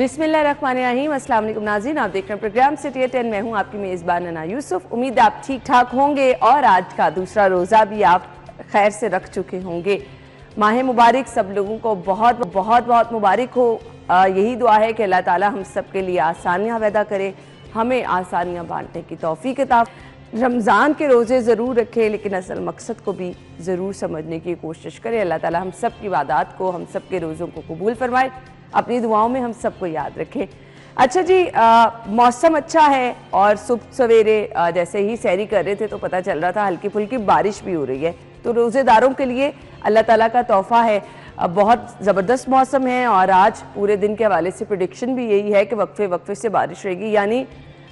बिस्मिल्लाहिर्रहमानिर्रहीम। अस्सलाम वालेकुम नाज़रीन, आप देख रहे हैं प्रोग्राम सिटी 10। मैं हूं आपकी मेज़बान अना यूसुफ। उम्मीद आप ठीक ठाक होंगे और आज का दूसरा रोज़ा भी आप खैर से रख चुके होंगे। माह मुबारक सब लोगों को बहुत बहुत बहुत मुबारक हो। यही दुआ है कि अल्लाह ताला हम सब के लिए आसानियाँ पैदा करे, हमें आसानियाँ बांटने की तौफीक अता। रमज़ान के रोज़े ज़रूर रखें, लेकिन असल मकसद को भी ज़रूर समझने की कोशिश करें। अल्लाह ताला हम सब की इबादत को, हम सब के रोज़ों को कबूल फरमाए, अपनी दुआओं में हम सबको याद रखें। अच्छा जी, मौसम अच्छा है और सुबह सवेरे जैसे ही सैरी कर रहे थे तो पता चल रहा था हल्की फुल्की बारिश भी हो रही है। तो रोज़ेदारों के लिए अल्लाह ताला का तोहफ़ा है। बहुत ज़बरदस्त मौसम है और आज पूरे दिन के हवाले से प्रेडिक्शन भी यही है कि वक्फे वक्फे से बारिश रहेगी, यानी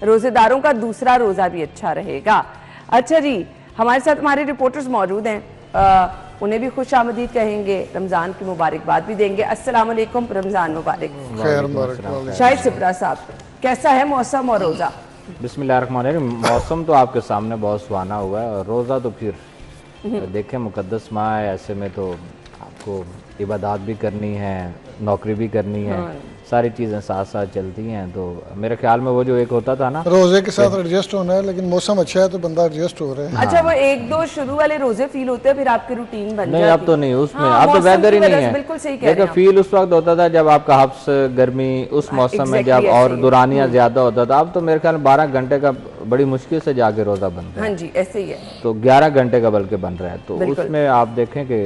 रोज़ेदारों का दूसरा रोज़ा भी अच्छा रहेगा। अच्छा जी, हमारे साथ हमारे रिपोर्टर्स मौजूद हैं, उन्हें भी खुश आमदीद कहेंगे, रमज़ान की मुबारकबाद भी देंगे। अस्सलाम वालेकुम, रमज़ान मुबारक। शाहिद सिपरा साहब, कैसा है मौसम और रोज़ा? बिस्मिल्लाहिर्रहमानिर्रहीम। मौसम तो आपके सामने बहुत सुहाना हुआ है और रोज़ा तो फिर देखें मुकद्दस माह है, ऐसे में तो आपको इबादत भी करनी है, नौकरी भी करनी है, सारी चीज़ें साथ साथ चलती हैं। तो मेरे ख्याल में वो जो एक होता था ना, रोजे के साथ एडजस्ट होना है, लेकिन मौसम अच्छा है तो बंदा एडजस्ट हो रहा है। अच्छा, वो एक दो शुरू वाले रोजे फील होते हैं, फिर आपकी रूटीन बन जाती है। नहीं, अब तो नहीं, उसमें अब तो वेदर ही नहीं है। बिल्कुल सही कह रहे हैं। फील उस वक्त होता था जब आपका हफ्स गर्मी उस मौसम में जब और दुरानियाँ ज्यादा होता था। अब तो मेरे ख्याल 12 घंटे का बड़ी मुश्किल से जाके रोजा बनता है। हाँ जी, ऐसे ही है। तो 11 घंटे का बल्कि बन रहा है, तो उसमें आप देखें कि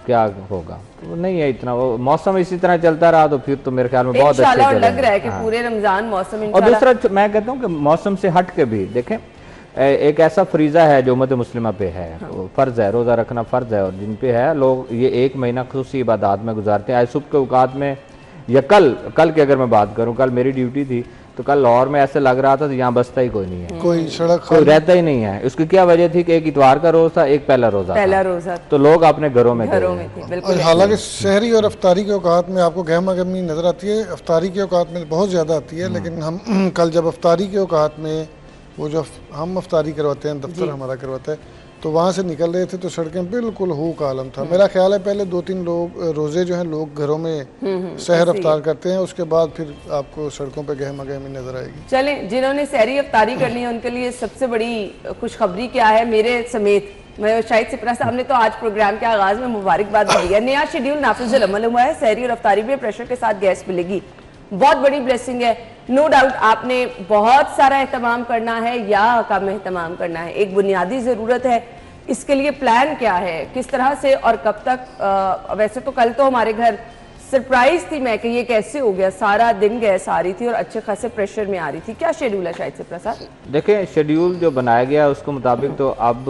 क्या होगा। तो नहीं है इतना, वो मौसम इसी तरह चलता रहा तो फिर तो मेरे ख्याल में बहुत अच्छा लग रहा है कि पूरे रमजान मौसम। और दूसरा मैं कहता हूँ कि मौसम से हट के भी देखें, एक ऐसा फरीजा है जो उम्मत मुस्लिमा पे है, फर्ज है, रोज़ा रखना फर्ज है। और जिन पे है लोग ये एक महीना खुसूसी इबादत में गुजारते हैं। आज सुबह के औकात में या कल की अगर मैं बात करूँ, कल मेरी ड्यूटी थी तो कल लाहौर में ऐसे लग रहा था यहाँ बसता ही कोई नहीं है, कोई सड़क कोई रहता ही नहीं है। उसकी क्या वजह थी कि एक इतवार का रोज था, एक पहला रोजा तो लोग अपने घरों में थे। हालांकि शहरी और अफ्तारी के औकात में आपको गहमा गहमी नजर आती है, अफ्तारी के औकात में बहुत ज़्यादा आती है। लेकिन हम कल जब अफ्तारी के औकात में वो जो हम अफ्तारी करवाते हैं, दफ्तर हमारा करवाता है, तो वहाँ से निकल रहे थे तो सड़कें बिल्कुल हूक आलम था। मेरा ख्याल है पहले 2-3 रोज़े जो हैं लोग घरों में सहर अफ्तार करते हैं, उसके बाद फिर आपको सड़कों पे गहमा गहमी नजर आएगी। चले, जिन्होंने सहरी अफ्तारी करनी है उनके लिए सबसे बड़ी खुशखबरी क्या है? मेरे समेत मैं शाहिद सिपरा साहब ने तो आज प्रोग्राम के आगाज में मुबारकबाद दी है। नया शेड्यूल नाफिजुल अमल हुआ है, सहरी और अफ्तारी में प्रेशर के साथ गैस मिलेगी। बहुत बड़ी ब्लेसिंग है, नो डाउट। आपने बहुत सारा एहतमाम करना है या कम एहतमाम करना है, एक बुनियादी ज़रूरत है। इसके लिए प्लान क्या है, किस तरह से और कब तक? वैसे तो कल तो हमारे घर सरप्राइज थी मैं कि ये कैसे हो गया, सारा दिन गैस आ रही थी और अच्छे खासे प्रेशर में आ रही थी। क्या शेड्यूल है शाहिद सिपरा साहब? देखें, शेड्यूल जो बनाया गया उसके मुताबिक तो अब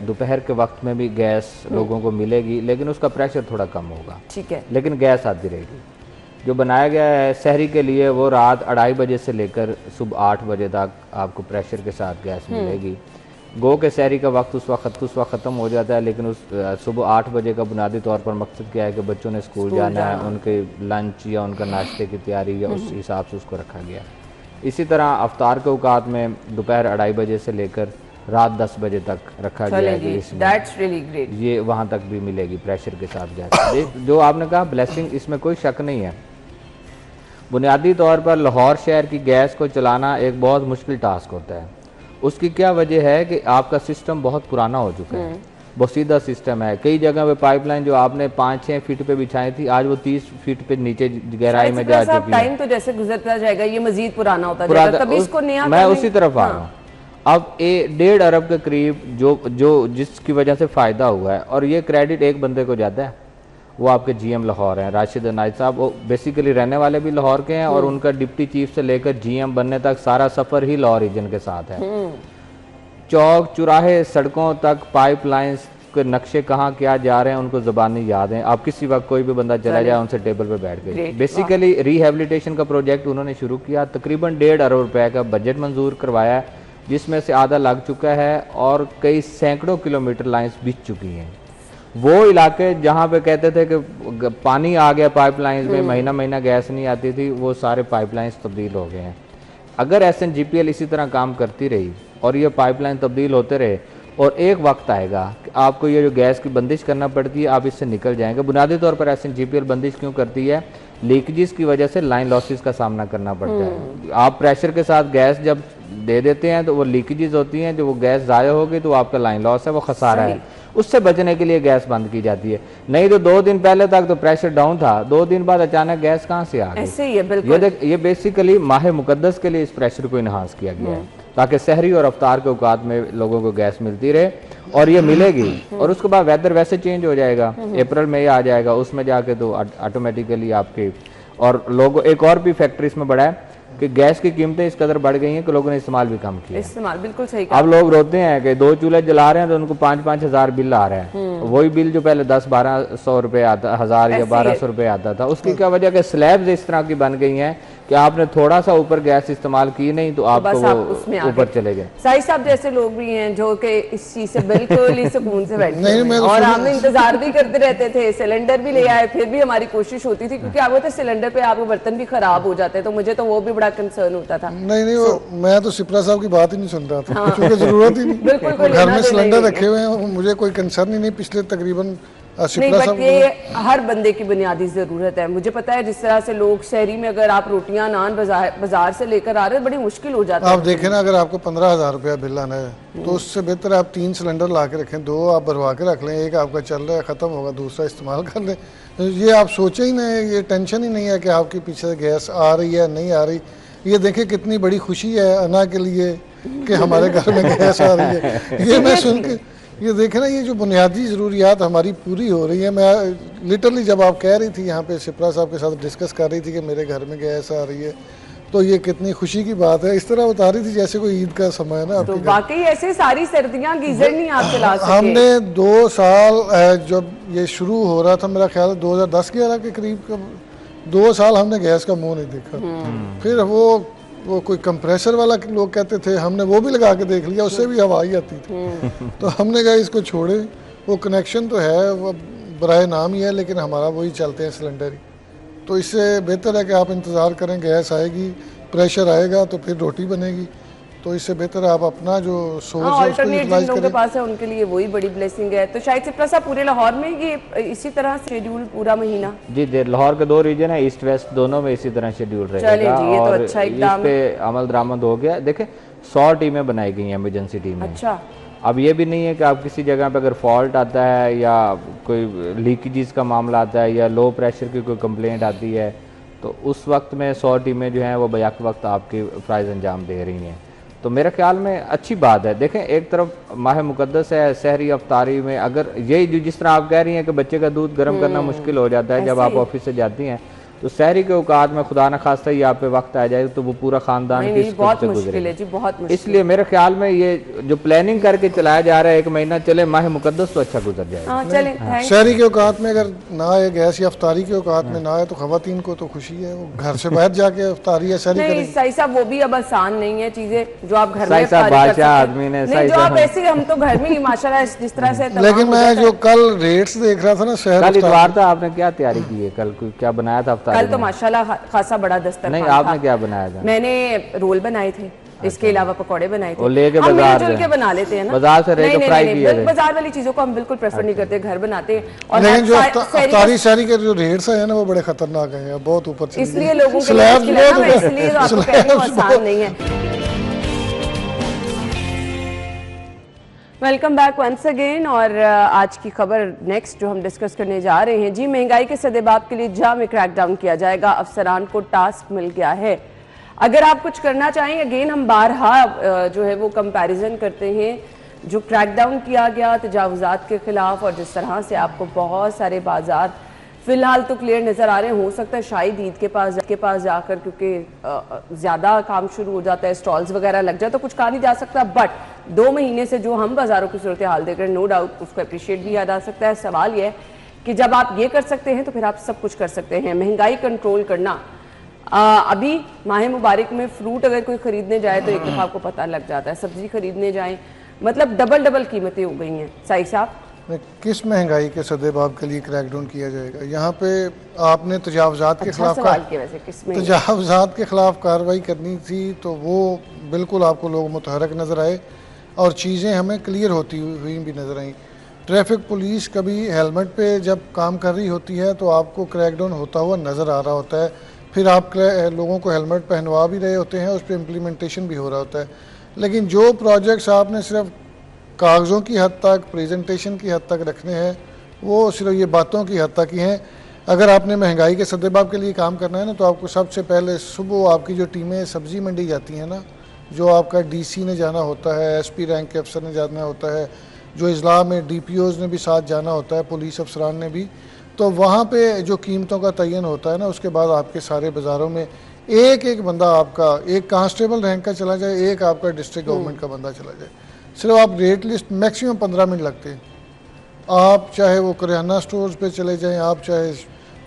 दोपहर के वक्त में भी गैस लोगों को मिलेगी, लेकिन उसका प्रेशर थोड़ा कम होगा, ठीक है, लेकिन गैस आती रहेगी। जो बनाया गया है सहरी के लिए वो रात 2:30 बजे से लेकर सुबह 8 बजे तक आपको प्रेशर के साथ गैस मिलेगी। गो के सहरी का वक्त उस वक्त ख़त्म हो जाता है, लेकिन उस सुबह 8 बजे का बुनियादी तौर पर मकसद क्या है कि बच्चों ने स्कूल जाना है, उनके लंच या उनका नाश्ते की तैयारी या उस हिसाब से उसको रखा गया। इसी तरह अफ्तार के औकात में दोपहर 2:30 बजे से लेकर रात 10 बजे तक रखा गया है। ये वहाँ तक भी मिलेगी प्रेशर के साथ गैस। जो आपने कहा ब्लेसिंग, इसमें कोई शक नहीं है। बुनियादी तौर पर लाहौर शहर की गैस को चलाना एक बहुत मुश्किल टास्क होता है। उसकी क्या वजह है कि आपका सिस्टम बहुत पुराना हो चुका है, बहुत सीधा सिस्टम है। कई जगह पे पाइपलाइन जो आपने 5-6 फीट पे बिछाई थी, आज वो 30 फीट पे नीचे गहराई में जा चुकी है। टाइम तो जैसे गुजरता जाएगा ये मजीद पुराना होता जाएगा, तभी इसको नया मैं उसी तरफ आ रहा हूँ। अब 1.5 अरब के करीब जो जिसकी वजह से फ़ायदा हुआ है, और ये क्रेडिट एक बंदे को जाता है, वो आपके जीएम लाहौर हैं राशिद अनायत साहब। वो बेसिकली रहने वाले भी लाहौर के हैं और उनका डिप्टी चीफ से लेकर जीएम बनने तक सारा सफ़र ही लाहौर रीजन के साथ है। चौक चौराहे सड़कों तक पाइपलाइंस के नक्शे कहाँ क्या जा रहे हैं उनको ज़बानी याद हैं। आप किसी वक्त कोई भी बंदा चला जाए उनसे टेबल पे बैठ गए। बेसिकली रिहेबिलिटेशन का प्रोजेक्ट उन्होंने शुरू किया, तकरीबन 1.5 अरब रुपए का बजट मंजूर करवाया, जिसमें से आधा लग चुका है और कई सैकड़ों किलोमीटर लाइन्स बिछ चुकी हैं। वो इलाके जहाँ पे कहते थे कि पानी आ गया पाइपलाइंस में, महीना महीना गैस नहीं आती थी, वो सारे पाइपलाइंस तब्दील हो गए हैं। अगर SNGPL इसी तरह काम करती रही और ये पाइपलाइन तब्दील होते रहे और एक वक्त आएगा कि आपको ये जो गैस की बंदिश करना पड़ती है आप इससे निकल जाएंगे। बुनियादी तौर पर एसएनजीपीएल बंदिश क्यों करती है? लीकेजेस की वजह से लाइन लॉसेस का सामना करना पड़ता है। आप प्रेशर के साथ गैस जब दे देते हैं तो वो लीकेजेस होती हैं, जो वो गैस ज़ाया होगी तो आपका लाइन लॉस है, वो खसारा है। उससे बचने के लिए गैस बंद की जाती है। नहीं तो 2 दिन पहले तक तो प्रेशर डाउन था, 2 दिन बाद अचानक गैस कहाँ से आ गई? ऐसे ही है बिल्कुल। ये बेसिकली माह मुकद्दस के लिए इस प्रेशर को इन्हांस किया गया है ताकि सहरी और अफ्तार के औकात में लोगों को गैस मिलती रहे, और ये मिलेगी। और उसके बाद वेदर वैसे चेंज हो जाएगा, अप्रैल में आ जाएगा, उसमें जाके तो ऑटोमेटिकली आपके और लोगों एक और भी फैक्टर इसमें बढ़ा है कि गैस की कीमतें इस कदर बढ़ गई हैं कि लोगों ने इस्तेमाल भी कम किया। इस्तेमाल बिल्कुल सही कहा। अब लोग रोते हैं कि 2 चूल्हे जला रहे हैं तो उनको 5-5 हज़ार बिल आ रहा है। वही बिल जो पहले 10-1200 रुपए आता, 1000 या 1200 रुपए आता था, उसकी क्या वजह कि स्लैब्स इस तरह की बन गई हैं कि आपने थोड़ा सा ऊपर गैस इस्तेमाल की नहीं तो आपको वो ऊपर चले गए। साहिब साहब जैसे लोग भी हैं जो कि इस चीज से बिल्कुल ही सुकून से बैठे हैं तो और हम इंतजार भी करते रहते थे, सिलेंडर भी ले आए, फिर भी हमारी कोशिश होती थी क्योंकि आपको तो सिलेंडर पे आपके बर्तन भी खराब हो जाते हैं, तो मुझे तो वो भी बड़ा कंसर्न होता था। नहीं मैं तो सिप्रा साहब की बात ही नहीं सुन रहा था क्योंकि जरूरत ही नहीं। घर में सिलेंडर रखे हुए हैं, मुझे कोई कंसर्न ही नहीं। पिछले तकरीबन नहीं, बट ये हर बंदे की बुनियादी जरूरत है। मुझे पता है जिस तरह से लोग शहरी में अगर आप रोटियां नान बाजार से लेकर आ रहे हैं बड़ी मुश्किल हो जाता है। आप देखें ना, अगर आपको 15,000 रुपया बिल आना है तो उससे बेहतर आप 3 सिलेंडर ला के रखें, 2 आप भरवा के रख लें, एक आपका चल रहा है खत्म होगा, दूसरा इस्तेमाल कर लें। ये आप सोचे ही नहीं, ये टेंशन ही नहीं है कि आपके पीछे से गैस आ रही है नहीं आ रही। ये देखें कितनी बड़ी खुशी है अना के लिए कि हमारे घर में गैस आ रही है। ये मैं सुन के ये देखें ना, ये जो बुनियादी ज़रूरियात हमारी पूरी हो रही है। मैं लिटरली जब आप कह रही थी यहाँ पे सिप्रा साहब के साथ डिस्कस कर रही थी कि मेरे घर में गैस आ रही है, तो ये कितनी खुशी की बात है। इस तरह बता रही थी जैसे कोई ईद का समय है ना। तो वाकई ऐसे सारी सर्दियाँ गीजर नहीं आप चला सके। हमने 2 साल जब ये शुरू हो रहा था, मेरा ख्याल 2010-11 के करीब 2 साल हमने गैस का मुँह नहीं देखा। फिर वो कोई कंप्रेसर वाला लोग कहते थे, हमने वो भी लगा के देख लिया, उससे भी हवा ही आती थी। तो हमने कहा इसको छोड़े, वो कनेक्शन तो है, वो बराए नाम ही है, लेकिन हमारा वही चलते हैं सिलेंडर ही। तो इससे बेहतर है कि आप इंतज़ार करें, गैस आएगी, प्रेशर आएगा तो फिर रोटी बनेगी। तो इससे बेहतर है आप अपना जो सोर्स है उसको यूटिलाइज करें। के पास है उनके लिए वही बड़ी ब्लेसिंग है। तो शायद सिप्रा साहब पूरे लाहौर में ये इसी तरह शेड्यूल पूरा महीना? जी, लाहौर के 2 रीजन है, ईस्ट वेस्ट दोनों में इसी तरह शेड्यूल रहेगा। और इस पे अमल दरामद हो गया। देखें 100 टीमें बनाई गई हैं इमरजेंसी टीमें। अच्छा, अब ये भी नहीं है कि आप किसी जगह पे अगर फॉल्ट आता है या कोई लीकेजेस का मामला आता है या लो प्रेशर की कोई कंप्लेंट आती है तो उस वक्त में 100 टीमें जो हैं वो बैक वक्त आपकी फ़राइज़ अंजाम दे रही हैं। तो मेरे ख्याल में अच्छी बात है। देखें एक तरफ माह मुकद्दस है, सहरी अफ्तारी में अगर यही जिस तरह आप कह रही हैं कि बच्चे का दूध गर्म करना मुश्किल हो जाता है जब आप ऑफिस से जाती हैं, तो सहरी के औकात में खुदा न खास्ता ही आप पे वक्त आ जाए तो वो पूरा खानदान की बहुत मुश्किल है जी, बहुत मुश्किल। इसलिए मेरे ख्याल में ये जो प्लानिंग करके चलाया जा रहा है 1 महीना चले, माह मुकद्दस तो अच्छा गुजर जाएगा। शहरी के औकात में अगर ना आए गैस या अफ्तारी के औकात में ना आए तो खवातीन को तो खुशी है, वो घर से बाहर जाके अफ्तारी या शहरी करेंगे। सही साहब वो भी अब आसान नहीं है चीजें जो आप घर में आदमी ने जो आप ऐसे हम तो घर में ही माशाल्लाह जिस तरह से। लेकिन मैं जो कल रेट्स देख रहा था ना शहर, कल इतवार था, आपने क्या तैयारी की है? कल क्या बनाया था अफ्तारी? कल तो माशाल्लाह खासा बड़ा दस्तरखान। नहीं, आपने क्या बनाया था? मैंने रोल बनाए थे, इसके अलावा पकौड़े बनाए थे। और लेके बाजार मिलजुल के बना लेते हैं ना, बाजार से लेके फ्राई किए थे। बाजार वाली चीजों को हम बिल्कुल प्रेफर नहीं करते, घर बनाते हैं। और लेकिन जो अफ्तारी शहरी के जो रेट्स हैं ना वो बड़े खतरनाक हैं, बहुत ऊपर चले गए। इसलिए लोगों के लिए इसलिए आपको कह रही हूं आसान नहीं है। Welcome back once again. और आज की खबर नेक्स्ट जो हम डिस्कस करने जा रहे हैं जी, महंगाई के सदेबाब के लिए जाम क्रैकडाउन किया जाएगा, अफसरान को टास्क मिल गया है। अगर आप कुछ करना चाहें, अगेन हम बारहा जो है वो कंपैरिजन करते हैं जो क्रैकडाउन किया गया तजावुजात के खिलाफ और जिस तरह से आपको बहुत सारे बाजार फिलहाल तो क्लियर नज़र आ रहे हैं। हो सकता है शायद ईद के पास जाकर क्योंकि ज़्यादा काम शुरू हो जाता है, स्टॉल्स वगैरह लग जाए तो कुछ कहा नहीं जा सकता, बट 2 महीने से जो हम बाज़ारों की सूरत हाल देख रहे हैं, नो डाउट उसको अप्रिशिएट भी किया जा सकता है। सवाल यह है कि जब आप ये कर सकते हैं तो फिर आप सब कुछ कर सकते हैं। महंगाई कंट्रोल करना, अभी माह मुबारक में फ्रूट अगर कोई खरीदने जाए तो एक दफ़ा आपको पता लग जाता है, सब्जी खरीदने जाएँ मतलब डबल कीमतें हो गई हैं। साहिब साहब, किस महंगाई के सदेबाब के लिए क्रैकडाउन किया जाएगा? यहाँ पे आपने तजावुजात के खिलाफ कार्रवाई करनी थी तो वो बिल्कुल आपको लोग मुतहरक नजर आए। और चीज़ें हमें क्लियर होती हुई भी नज़र आई। ट्रैफिक पुलिस कभी हेलमेट पे जब काम कर रही होती है तो आपको क्रैकडाउन होता हुआ नज़र आ रहा होता है, फिर आप लोगों को हेलमेट पहनवा भी रहे होते हैं, उस पर इम्प्लीमेंटेशन भी हो रहा होता है। लेकिन जो प्रोजेक्ट्स आपने सिर्फ कागज़ों की हद तक, प्रेजेंटेशन की हद तक रखने हैं, वो सिर्फ ये बातों की हद तक ही हैं। अगर आपने महंगाई के सद्देबाब के लिए काम करना है ना, तो आपको सबसे पहले सुबह आपकी जो टीमें सब्ज़ी मंडी जाती हैं ना, जो आपका डीसी ने जाना होता है, एसपी रैंक के अफसर ने जाना होता है, जो इजला में डीपीओज़ ने भी साथ जाना होता है, पुलिस अफसरान ने भी, तो वहाँ पे जो कीमतों का तयन होता है ना, उसके बाद आपके सारे बाज़ारों में एक एक बंदा आपका, एक कांस्टेबल रैंक का चला जाए, एक आपका डिस्ट्रिक्ट गवर्नमेंट का बंदा चला जाए, सिर्फ आप रेट लिस्ट मैक्सिमम 15 मिनट लगते हैं। आप चाहे वो करियाना स्टोर्स पे चले जाएं, आप चाहे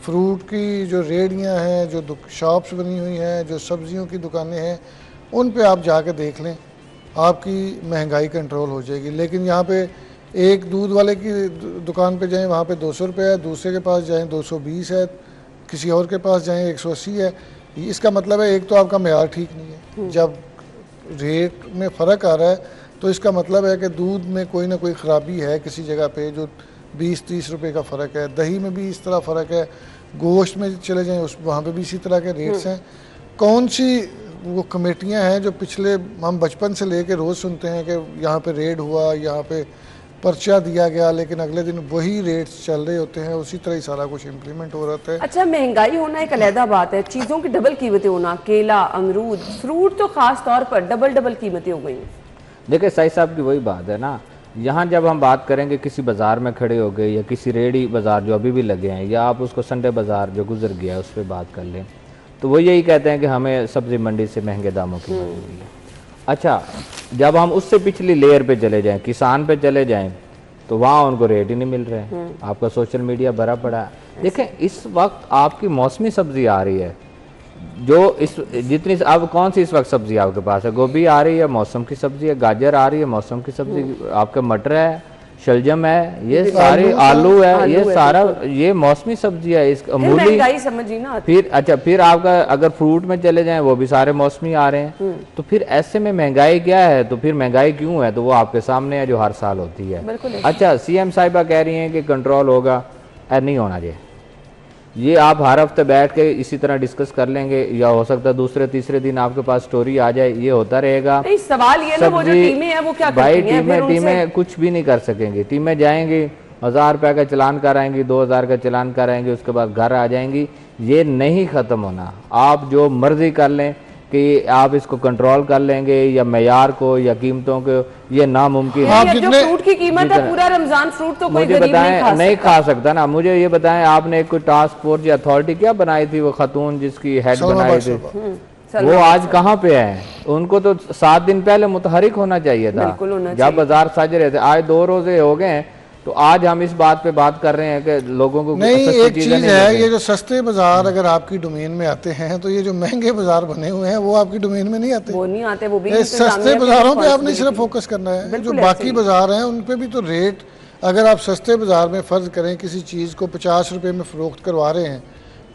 फ्रूट की जो रेहड़ियाँ हैं, जो शॉप्स बनी हुई हैं, जो सब्जियों की दुकानें हैं, उन पे आप जाके देख लें, आपकी महंगाई कंट्रोल हो जाएगी। लेकिन यहाँ पे एक दूध वाले की दुकान पे जाएं, वहाँ पे 200 रुपये है, दूसरे के पास जाएं 220 है, किसी और के पास जाएं 180 है। इसका मतलब है एक तो आपका मेयार ठीक नहीं है। जब रेट में फ़र्क आ रहा है तो इसका मतलब है कि दूध में कोई ना कोई ख़राबी है किसी जगह पे, जो 20-30 रुपये का फ़र्क है। दही में भी इस तरह फ़र्क है, गोश्त में चले जाएं उस वहाँ पे भी इसी तरह के रेट्स हैं। कौन सी वो कमेटियां हैं जो पिछले हम बचपन से लेके रोज़ सुनते हैं कि यहाँ पे रेड हुआ, यहाँ पे पर्चा दिया गया, लेकिन अगले दिन वही रेट्स चल रहे होते हैं, उसी तरह ही सारा कुछ इम्प्लीमेंट हो रहा है। अच्छा, महंगाई होना एक अलहदा बात है, चीज़ों की डबल कीमतें होना, केला, अमरूद, फ्रूट तो खास तौर पर डबल कीमतें हो गई हैं। देखिए साई साहब की वही बात है ना, यहाँ जब हम बात करेंगे किसी बाज़ार में खड़े हो गए या किसी रेडी बाज़ार जो अभी भी लगे हैं, या आप उसको संडे बाज़ार जो गुजर गया है उस पर बात कर लें, तो वो यही कहते हैं कि हमें सब्ज़ी मंडी से महंगे दामों की मिल रही है। अच्छा, जब हम उससे पिछली लेयर पे चले जाएं, किसान पे चले जाएं, तो वहाँ उनको रेट ही नहीं मिल रहे हैं। आपका सोशल मीडिया भरा पड़ा है। देखें, इस वक्त आपकी मौसमी सब्जी आ रही है, जो इस जितनी अब कौन सी इस वक्त सब्जी आपके पास है? गोभी आ रही है, मौसम की सब्जी है, गाजर आ रही है, मौसम की सब्जी, आपका मटर है, शलजम है, ये सारे आलू है, ये सारा ये मौसमी सब्जी है। इस मूली समझी ना। फिर अच्छा, फिर आपका अगर फ्रूट में चले जाएं, वो भी सारे मौसमी आ रहे हैं। तो फिर ऐसे में महंगाई क्या है? तो फिर महंगाई क्यों है? तो वो आपके सामने है, जो हर साल होती है। अच्छा, सीएम साहिबा कह रही हैं कि कंट्रोल होगा, नहीं होना चाहिए। ये आप हर हफ्ते बैठ के इसी तरह डिस्कस कर लेंगे, या हो सकता है दूसरे तीसरे दिन आपके पास स्टोरी आ जाए, ये होता रहेगा। नहीं, सवाल ये ना, वो जो टीमें हैं वो क्या भाई टीमें कुछ भी नहीं कर सकेंगी। टीमें जाएंगी, 1000 रुपये का चलान कराएंगी, 2000 का चलान कराएंगी, उसके बाद घर आ जाएंगी। ये नहीं ख़त्म होना। आप जो मर्जी कर लें कि आप इसको कंट्रोल कर लेंगे, या मेयार को या कीमतों को, ये नामुमकिन है। जो फ्रूट की कीमत है, पूरा रमजान फ्रूट तो कोई मुझे बताएं, नहीं खा सकता ना। मुझे ये बताएं, आपने कोई टास्क फोर्स या अथॉरिटी क्या बनाई थी? वो खातून जिसकी हेड बनाई थी, वो आज कहाँ पे है? उनको तो 7 दिन पहले मुतहरिक होना चाहिए था, जब बाजार सज रहे थे। आज 2 रोजे हो गए, तो आज हम इस बात पे बात कर रहे हैं कि लोगों को नहीं, एक चीज है, ये जो सस्ते बाजार अगर आपकी डोमेन में आते हैं, तो ये जो महंगे बाजार बने हुए हैं वो आपकी डोमेन में नहीं आते। वो नहीं आते, वो भी सस्ते बाजारों पे आपने सिर्फ फोकस करना है। जो बाकी बाजार हैं उन पे भी तो रेट, अगर आप सस्ते बाजार में फर्ज करें किसी चीज़ को 50 रुपये में फरोख्त करवा रहे हैं,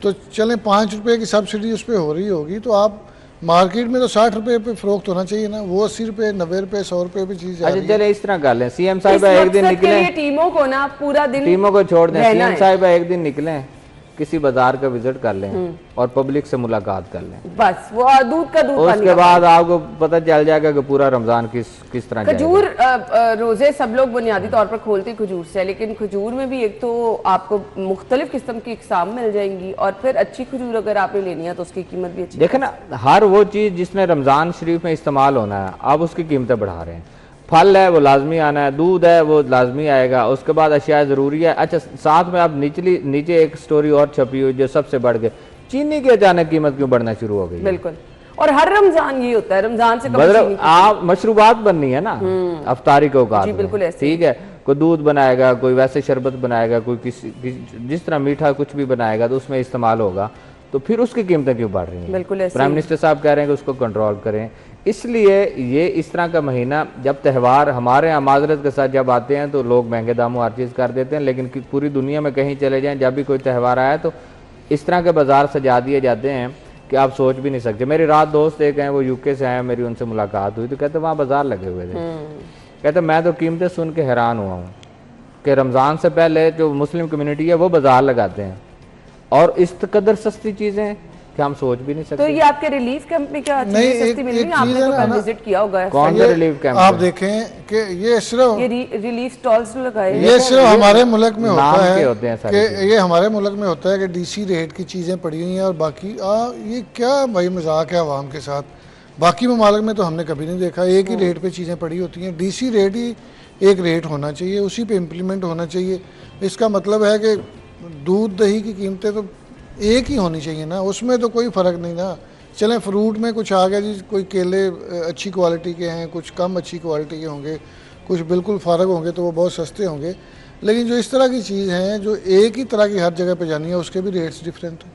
तो चलें 5 रुपये की सब्सिडी उस पर हो रही होगी, तो आप मार्केट में तो 60 रुपये पे फरोख्त होना चाहिए ना। वो 80 रुपये, 90 रुपये, 100 रुपये पे चीज। अच्छा, चले इस तरह कर लें, सीएम साहिबा एक दिन निकले, टीमों को ना पूरा दिन, टीमों को छोड़ दें, सीएम साहिबा एक दिन निकले, किसी बाजार का विजिट कर लें और पब्लिक से मुलाकात कर लें, बस वो दूध का दूध। उसके बाद आपको पता चल जाएगा कि पूरा रमजान किस तरह। खजूर रोजे सब लोग बुनियादी तौर पर खोलते खजूर से, लेकिन खजूर में भी एक तो आपको मुख्तलिफ किस्म की इकसाम मिल जाएंगी, और फिर अच्छी खजूर अगर आपने लेनी है तो उसकी कीमत भी अच्छी। देखे ना, हर वो चीज़ जिसने रमजान शरीफ में इस्तेमाल होना है, आप उसकी कीमतें बढ़ा रहे हैं। फल है वो लाजमी आना है, दूध है वो लाजमी आएगा, उसके बाद अशिया ज़रूरी है। अच्छा, साथ में आप नीचे एक स्टोरी और छपी हुई जो सबसे बढ़ गई, चीनी की अचानक कीमत क्यों बढ़ना शुरू हो गई? बिल्कुल, और हर रमजान ये होता है, रमजान से मतलब आप मशरूबात बननी है ना अफ्तारी के औकात में, बिल्कुल ठीक है। कोई दूध बनाएगा, कोई वैसे शरबत बनाएगा, कोई जिस तरह मीठा कुछ भी बनाएगा तो उसमें इस्तेमाल होगा, तो फिर उसकी कीमतें क्यों बढ़ रही हैं? बिल्कुल, प्राइम मिनिस्टर साहब कह रहे हैं कि उसको कंट्रोल करें। इसलिए ये इस तरह का महीना, जब त्यौहार हमारे यहाँ माजरत के साथ जब आते हैं तो लोग महंगे दामों हर चीज़ कर देते हैं, लेकिन पूरी दुनिया में कहीं चले जाएं, जब भी कोई त्यौहार आया तो इस तरह के बाजार सजा दिए जाते हैं कि आप सोच भी नहीं सकते। मेरी रात दोस्त एक हैं, वो यूके से आए, मेरी उनसे मुलाकात हुई तो कहते वहाँ बाजार लगे हुए थे, कहते मैं तो कीमतें सुन के हैरान हुआ हूँ कि रमज़ान से पहले जो मुस्लिम कम्युनिटी है वो बाजार लगाते हैं और इस कदर सस्ती चीज़ें कि हम सोच भी नहीं सकते। तो ये आपके रिलीफ कैंप में क्या चीजें सस्ती मिल रही है? आपने तो कल विजिट किया होगा। कौन सा रिलीफ कैंप? आप देखें कि ये सिर्फ ये रिलीफ स्टॉल्स लगाए, ये सिर्फ हमारे मुल्क में होता है कि ये हमारे मुल्क में होता है कि डीसी रेट की चीज़ें पड़ी हुई हैं और बाकी ये क्या भाई मजाक है आवाम के साथ। बाकी ममालिक में तो हमने कभी नहीं देखा, एक ही रेट पे चीज़ें पड़ी होती हैं। डीसी रेट ही एक रेट होना चाहिए, उसी पे इम्प्लीमेंट होना चाहिए। इसका मतलब है कि दूध दही की कीमतें तो एक ही होनी चाहिए ना, उसमें तो कोई फ़र्क नहीं ना। चलें फ्रूट में कुछ आ गया जी, कोई केले अच्छी क्वालिटी के हैं, कुछ कम अच्छी क्वालिटी के होंगे, कुछ बिल्कुल फ़र्क होंगे तो वो बहुत सस्ते होंगे। लेकिन जो इस तरह की चीज़ हैं जो एक ही तरह की हर जगह पे जानी है उसके भी रेट्स डिफरेंट हैं।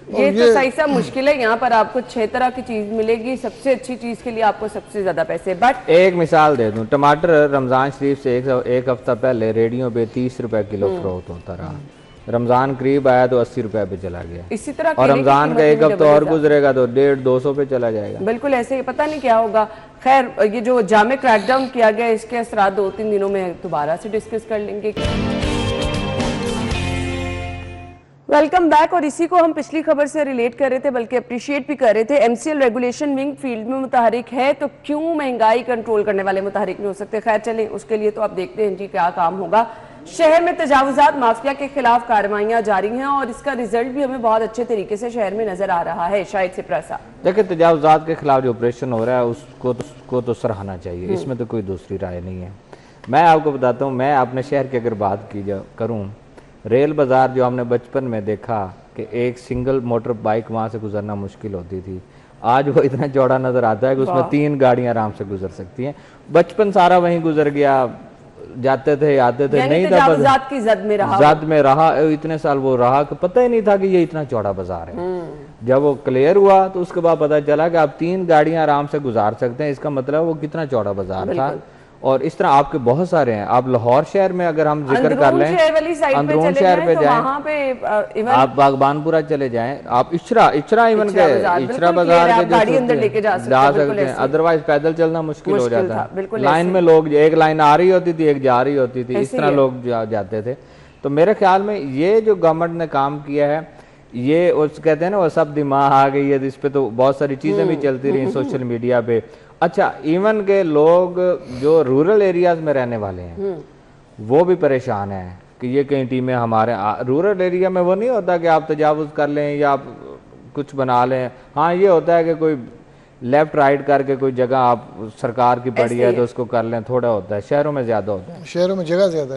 ये तो सही सा मुश्किल है। यहाँ पर आपको 6 तरह की चीज़ मिलेगी, सबसे अच्छी चीज़ के लिए आपको सबसे ज़्यादा पैसे। बट एक मिसाल दे दूँ, टमाटर रमज़ान शरीफ से एक हफ्ता पहले रेडियो पे 30 रुपए किलो फरोख्त होता रहा, रमज़ान करीब आया तो 80 रुपए पे चला गया। इसी तरह और रमज़ान का एक हफ्ता और गुजरेगा तो 150-200 पे चला जाएगा। बिल्कुल ऐसे ही, पता नहीं क्या होगा। खैर, ये जो जामे क्रैकडाउन किया गया इसके असरात 2-3 दिनों में दोबारा से डिस्कस कर लेंगे। Welcome back. और इसी को हम पिछली खबर से रिलेट कर रहे थे, बल्कि अप्रिशिएट भी कर रहे थे। MCL रेगुलेशन विंग फील्ड में मुतहरिक है तो क्यों महंगाई कंट्रोल करने वाले मुतहरिक नहीं हो सकते? खैर चलें, उसके लिए तो आप देखते हैं जी क्या काम होगा। शहर में तजावुजात माफिया के खिलाफ कार्रवाइयां जारी हैं और इसका रिजल्ट भी हमें बहुत अच्छे तरीके से शहर में नजर आ रहा है। शायद से प्रसा देखिए, तजावुजात के खिलाफ जो ऑपरेशन हो रहा है उसको तो सराहना चाहिए, इसमें तो कोई दूसरी राय नहीं है। मैं आपको बताता हूँ, मैं अपने शहर की अगर बात की करूँ, रेल बाज़ार जो हमने बचपन में देखा कि एक सिंगल मोटर बाइक वहाँ से गुजरना मुश्किल होती थी, आज वो इतना चौड़ा नज़र आता है कि उसमें 3 गाड़ियाँ आराम से गुजर सकती हैं। बचपन सारा वहीं गुजर गया, जाते थे आते थे, नहीं था की जद में रहा इतने साल वो रहा कि पता ही नहीं था कि ये इतना चौड़ा बाजार है। जब वो क्लियर हुआ तो उसके बाद पता चला कि आप 3 गाड़ियां आराम से गुजार सकते हैं। इसका मतलब वो कितना चौड़ा बाजार था। और इस तरह आपके बहुत सारे हैं। आप लाहौर शहर में अगर हम जिक्र कर लें, अंदरून शहर पे जाएं, आप बागबानपुरा चले जाएं, आप इचरा इवन के इचरा बाजार के जा सकते हैं। अदरवाइज पैदल चलना मुश्किल हो जाता है। लाइन में लोग, एक लाइन आ रही होती थी, एक जा रही होती थी, इस तरह लोग जाते थे। तो मेरे ख्याल में ये जो गवर्नमेंट ने काम किया है, ये उस कहते हैं ना वो सब दिमाग आ गई है, इस पे तो बहुत सारी चीजें भी चलती रही सोशल मीडिया पे। अच्छा, इवन के लोग जो रूरल एरियाज में रहने वाले हैं वो भी परेशान हैं कि ये कई टीमें हमारे रूरल एरिया में वो नहीं होता कि आप तजावुज कर लें या आप कुछ बना लें। हाँ, ये होता है कि कोई लेफ्ट राइट करके कोई जगह आप सरकार की पड़ी है तो उसको कर लें, थोड़ा होता है। शहरों में ज्यादा होता है, शहरों में जगह ज्यादा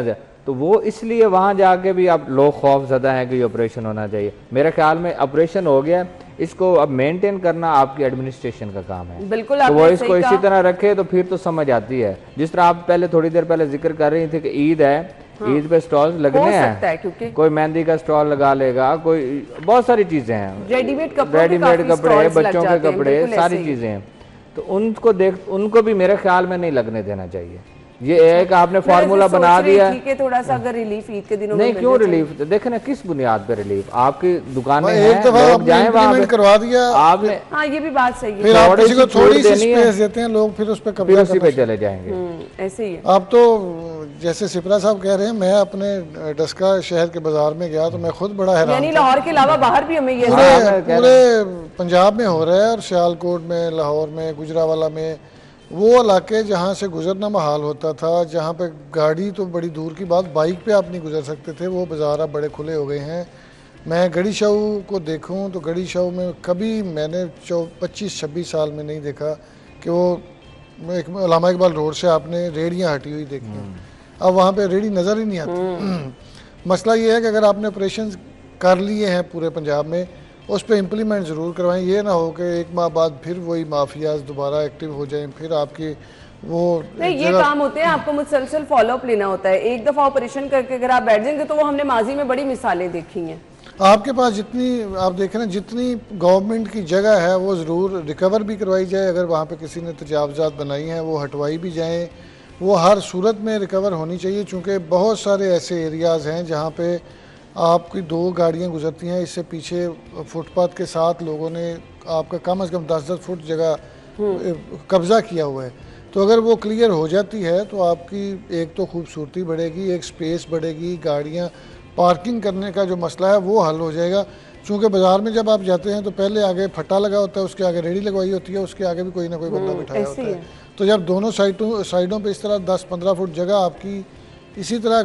है, तो वो इसलिए वहां जाके भी आप लोग खौफ ज़्यादा है कि ये ऑपरेशन होना चाहिए। मेरे ख्याल में ऑपरेशन हो गया, इसको अब मेंटेन करना आपकी एडमिनिस्ट्रेशन का काम है। बिल्कुल, तो वो इसको इसी तरह रखे तो फिर तो समझ आती है। जिस तरह आप पहले थोड़ी देर पहले जिक्र कर रही थी कि ईद है, ईद पे स्टॉल लगने हैं, कोई मेहंदी का स्टॉल लगा लेगा, कोई बहुत सारी चीजें हैं, रेडीमेड कपड़े, बच्चों के कपड़े, सारी चीजें हैं। तो उनको भी मेरे ख्याल में नहीं लगने देना चाहिए। ये एक आपने फार्मूला बना दिया है, थोड़ा सा अगर रिलीफ ईद के दिनों नहीं, क्यों रिलीफ? देखे ना किस बुनियाद पे रिलीफ? आपकी दुकान में एक दफा आपने करवा दिया आपने, हाँ ये भी बात सही है। फिर आप किसी को थोड़ी सी स्पेस देते हैं, लोग फिर उस पे कब्जा उसी पे चले जाएंगे। ऐसे ही है। आप तो जैसे सिपरा साहब कह रहे हैं, मैं अपने डस्का शहर के बाजार में गया तो मैं खुद बड़ा हैरान, यानी लाहौर के अलावा बाहर भी हमें ये पूरे पंजाब में हो रहा है, और सियालकोट में, लाहौर में, गुजरावाला में, वो इलाके जहाँ से गुजरना महाल होता था, जहाँ पे गाड़ी तो बड़ी दूर की बात, बाइक पे आप नहीं गुजर सकते थे, वो बाज़ार अब बड़े खुले हो गए हैं। मैं गड़ी शाहू को देखूं तो गड़ी शाहू में कभी मैंने 25-26 साल में नहीं देखा कि वो एक अल्लामा इकबाल रोड से आपने रेहड़ियाँ हटी हुई देखी हैं। अब वहाँ पे रेहड़ी नज़र ही नहीं आती। मसला ये है कि अगर आपने ऑपरेशन कर लिए हैं पूरे पंजाब में, उस पर इम्प्लीमेंट ज़रूर करवाएं। ये ना हो कि 1 माह बाद फिर वही माफियाज दोबारा एक्टिव हो जाएं, फिर आपकी वो नहीं, ये काम होते हैं, आपको मुसलसल फॉलोअप लेना होता है। एक दफ़ा ऑपरेशन करके अगर आप बैठ जाएंगे तो वो हमने माजी में बड़ी मिसालें देखी हैं। आपके पास जितनी आप देखें ना, जितनी गवर्नमेंट की जगह है वो ज़रूर रिकवर भी करवाई जाए। अगर वहाँ पे किसी ने तजावुज़ात बनाई हैं वो हटवाई भी जाएँ, वो हर सूरत में रिकवर होनी चाहिए। चूँकि बहुत सारे ऐसे एरियाज़ हैं जहाँ पे आपकी 2 गाड़ियाँ गुजरती हैं, इससे पीछे फुटपाथ के साथ लोगों ने आपका कम से कम 10-10 फुट जगह कब्जा किया हुआ है। तो अगर वो क्लियर हो जाती है तो आपकी एक तो खूबसूरती बढ़ेगी, एक स्पेस बढ़ेगी, गाड़ियाँ पार्किंग करने का जो मसला है वो हल हो जाएगा। चूँकि बाज़ार में जब आप जाते हैं तो पहले आगे फट्टा लगा होता है, उसके आगे रेडी लगवाई होती है, उसके आगे भी कोई ना कोई बंदा बिठाया होता है। तो जब दोनों साइडों पे इस तरह 10-15 फुट जगह आपकी इसी तरह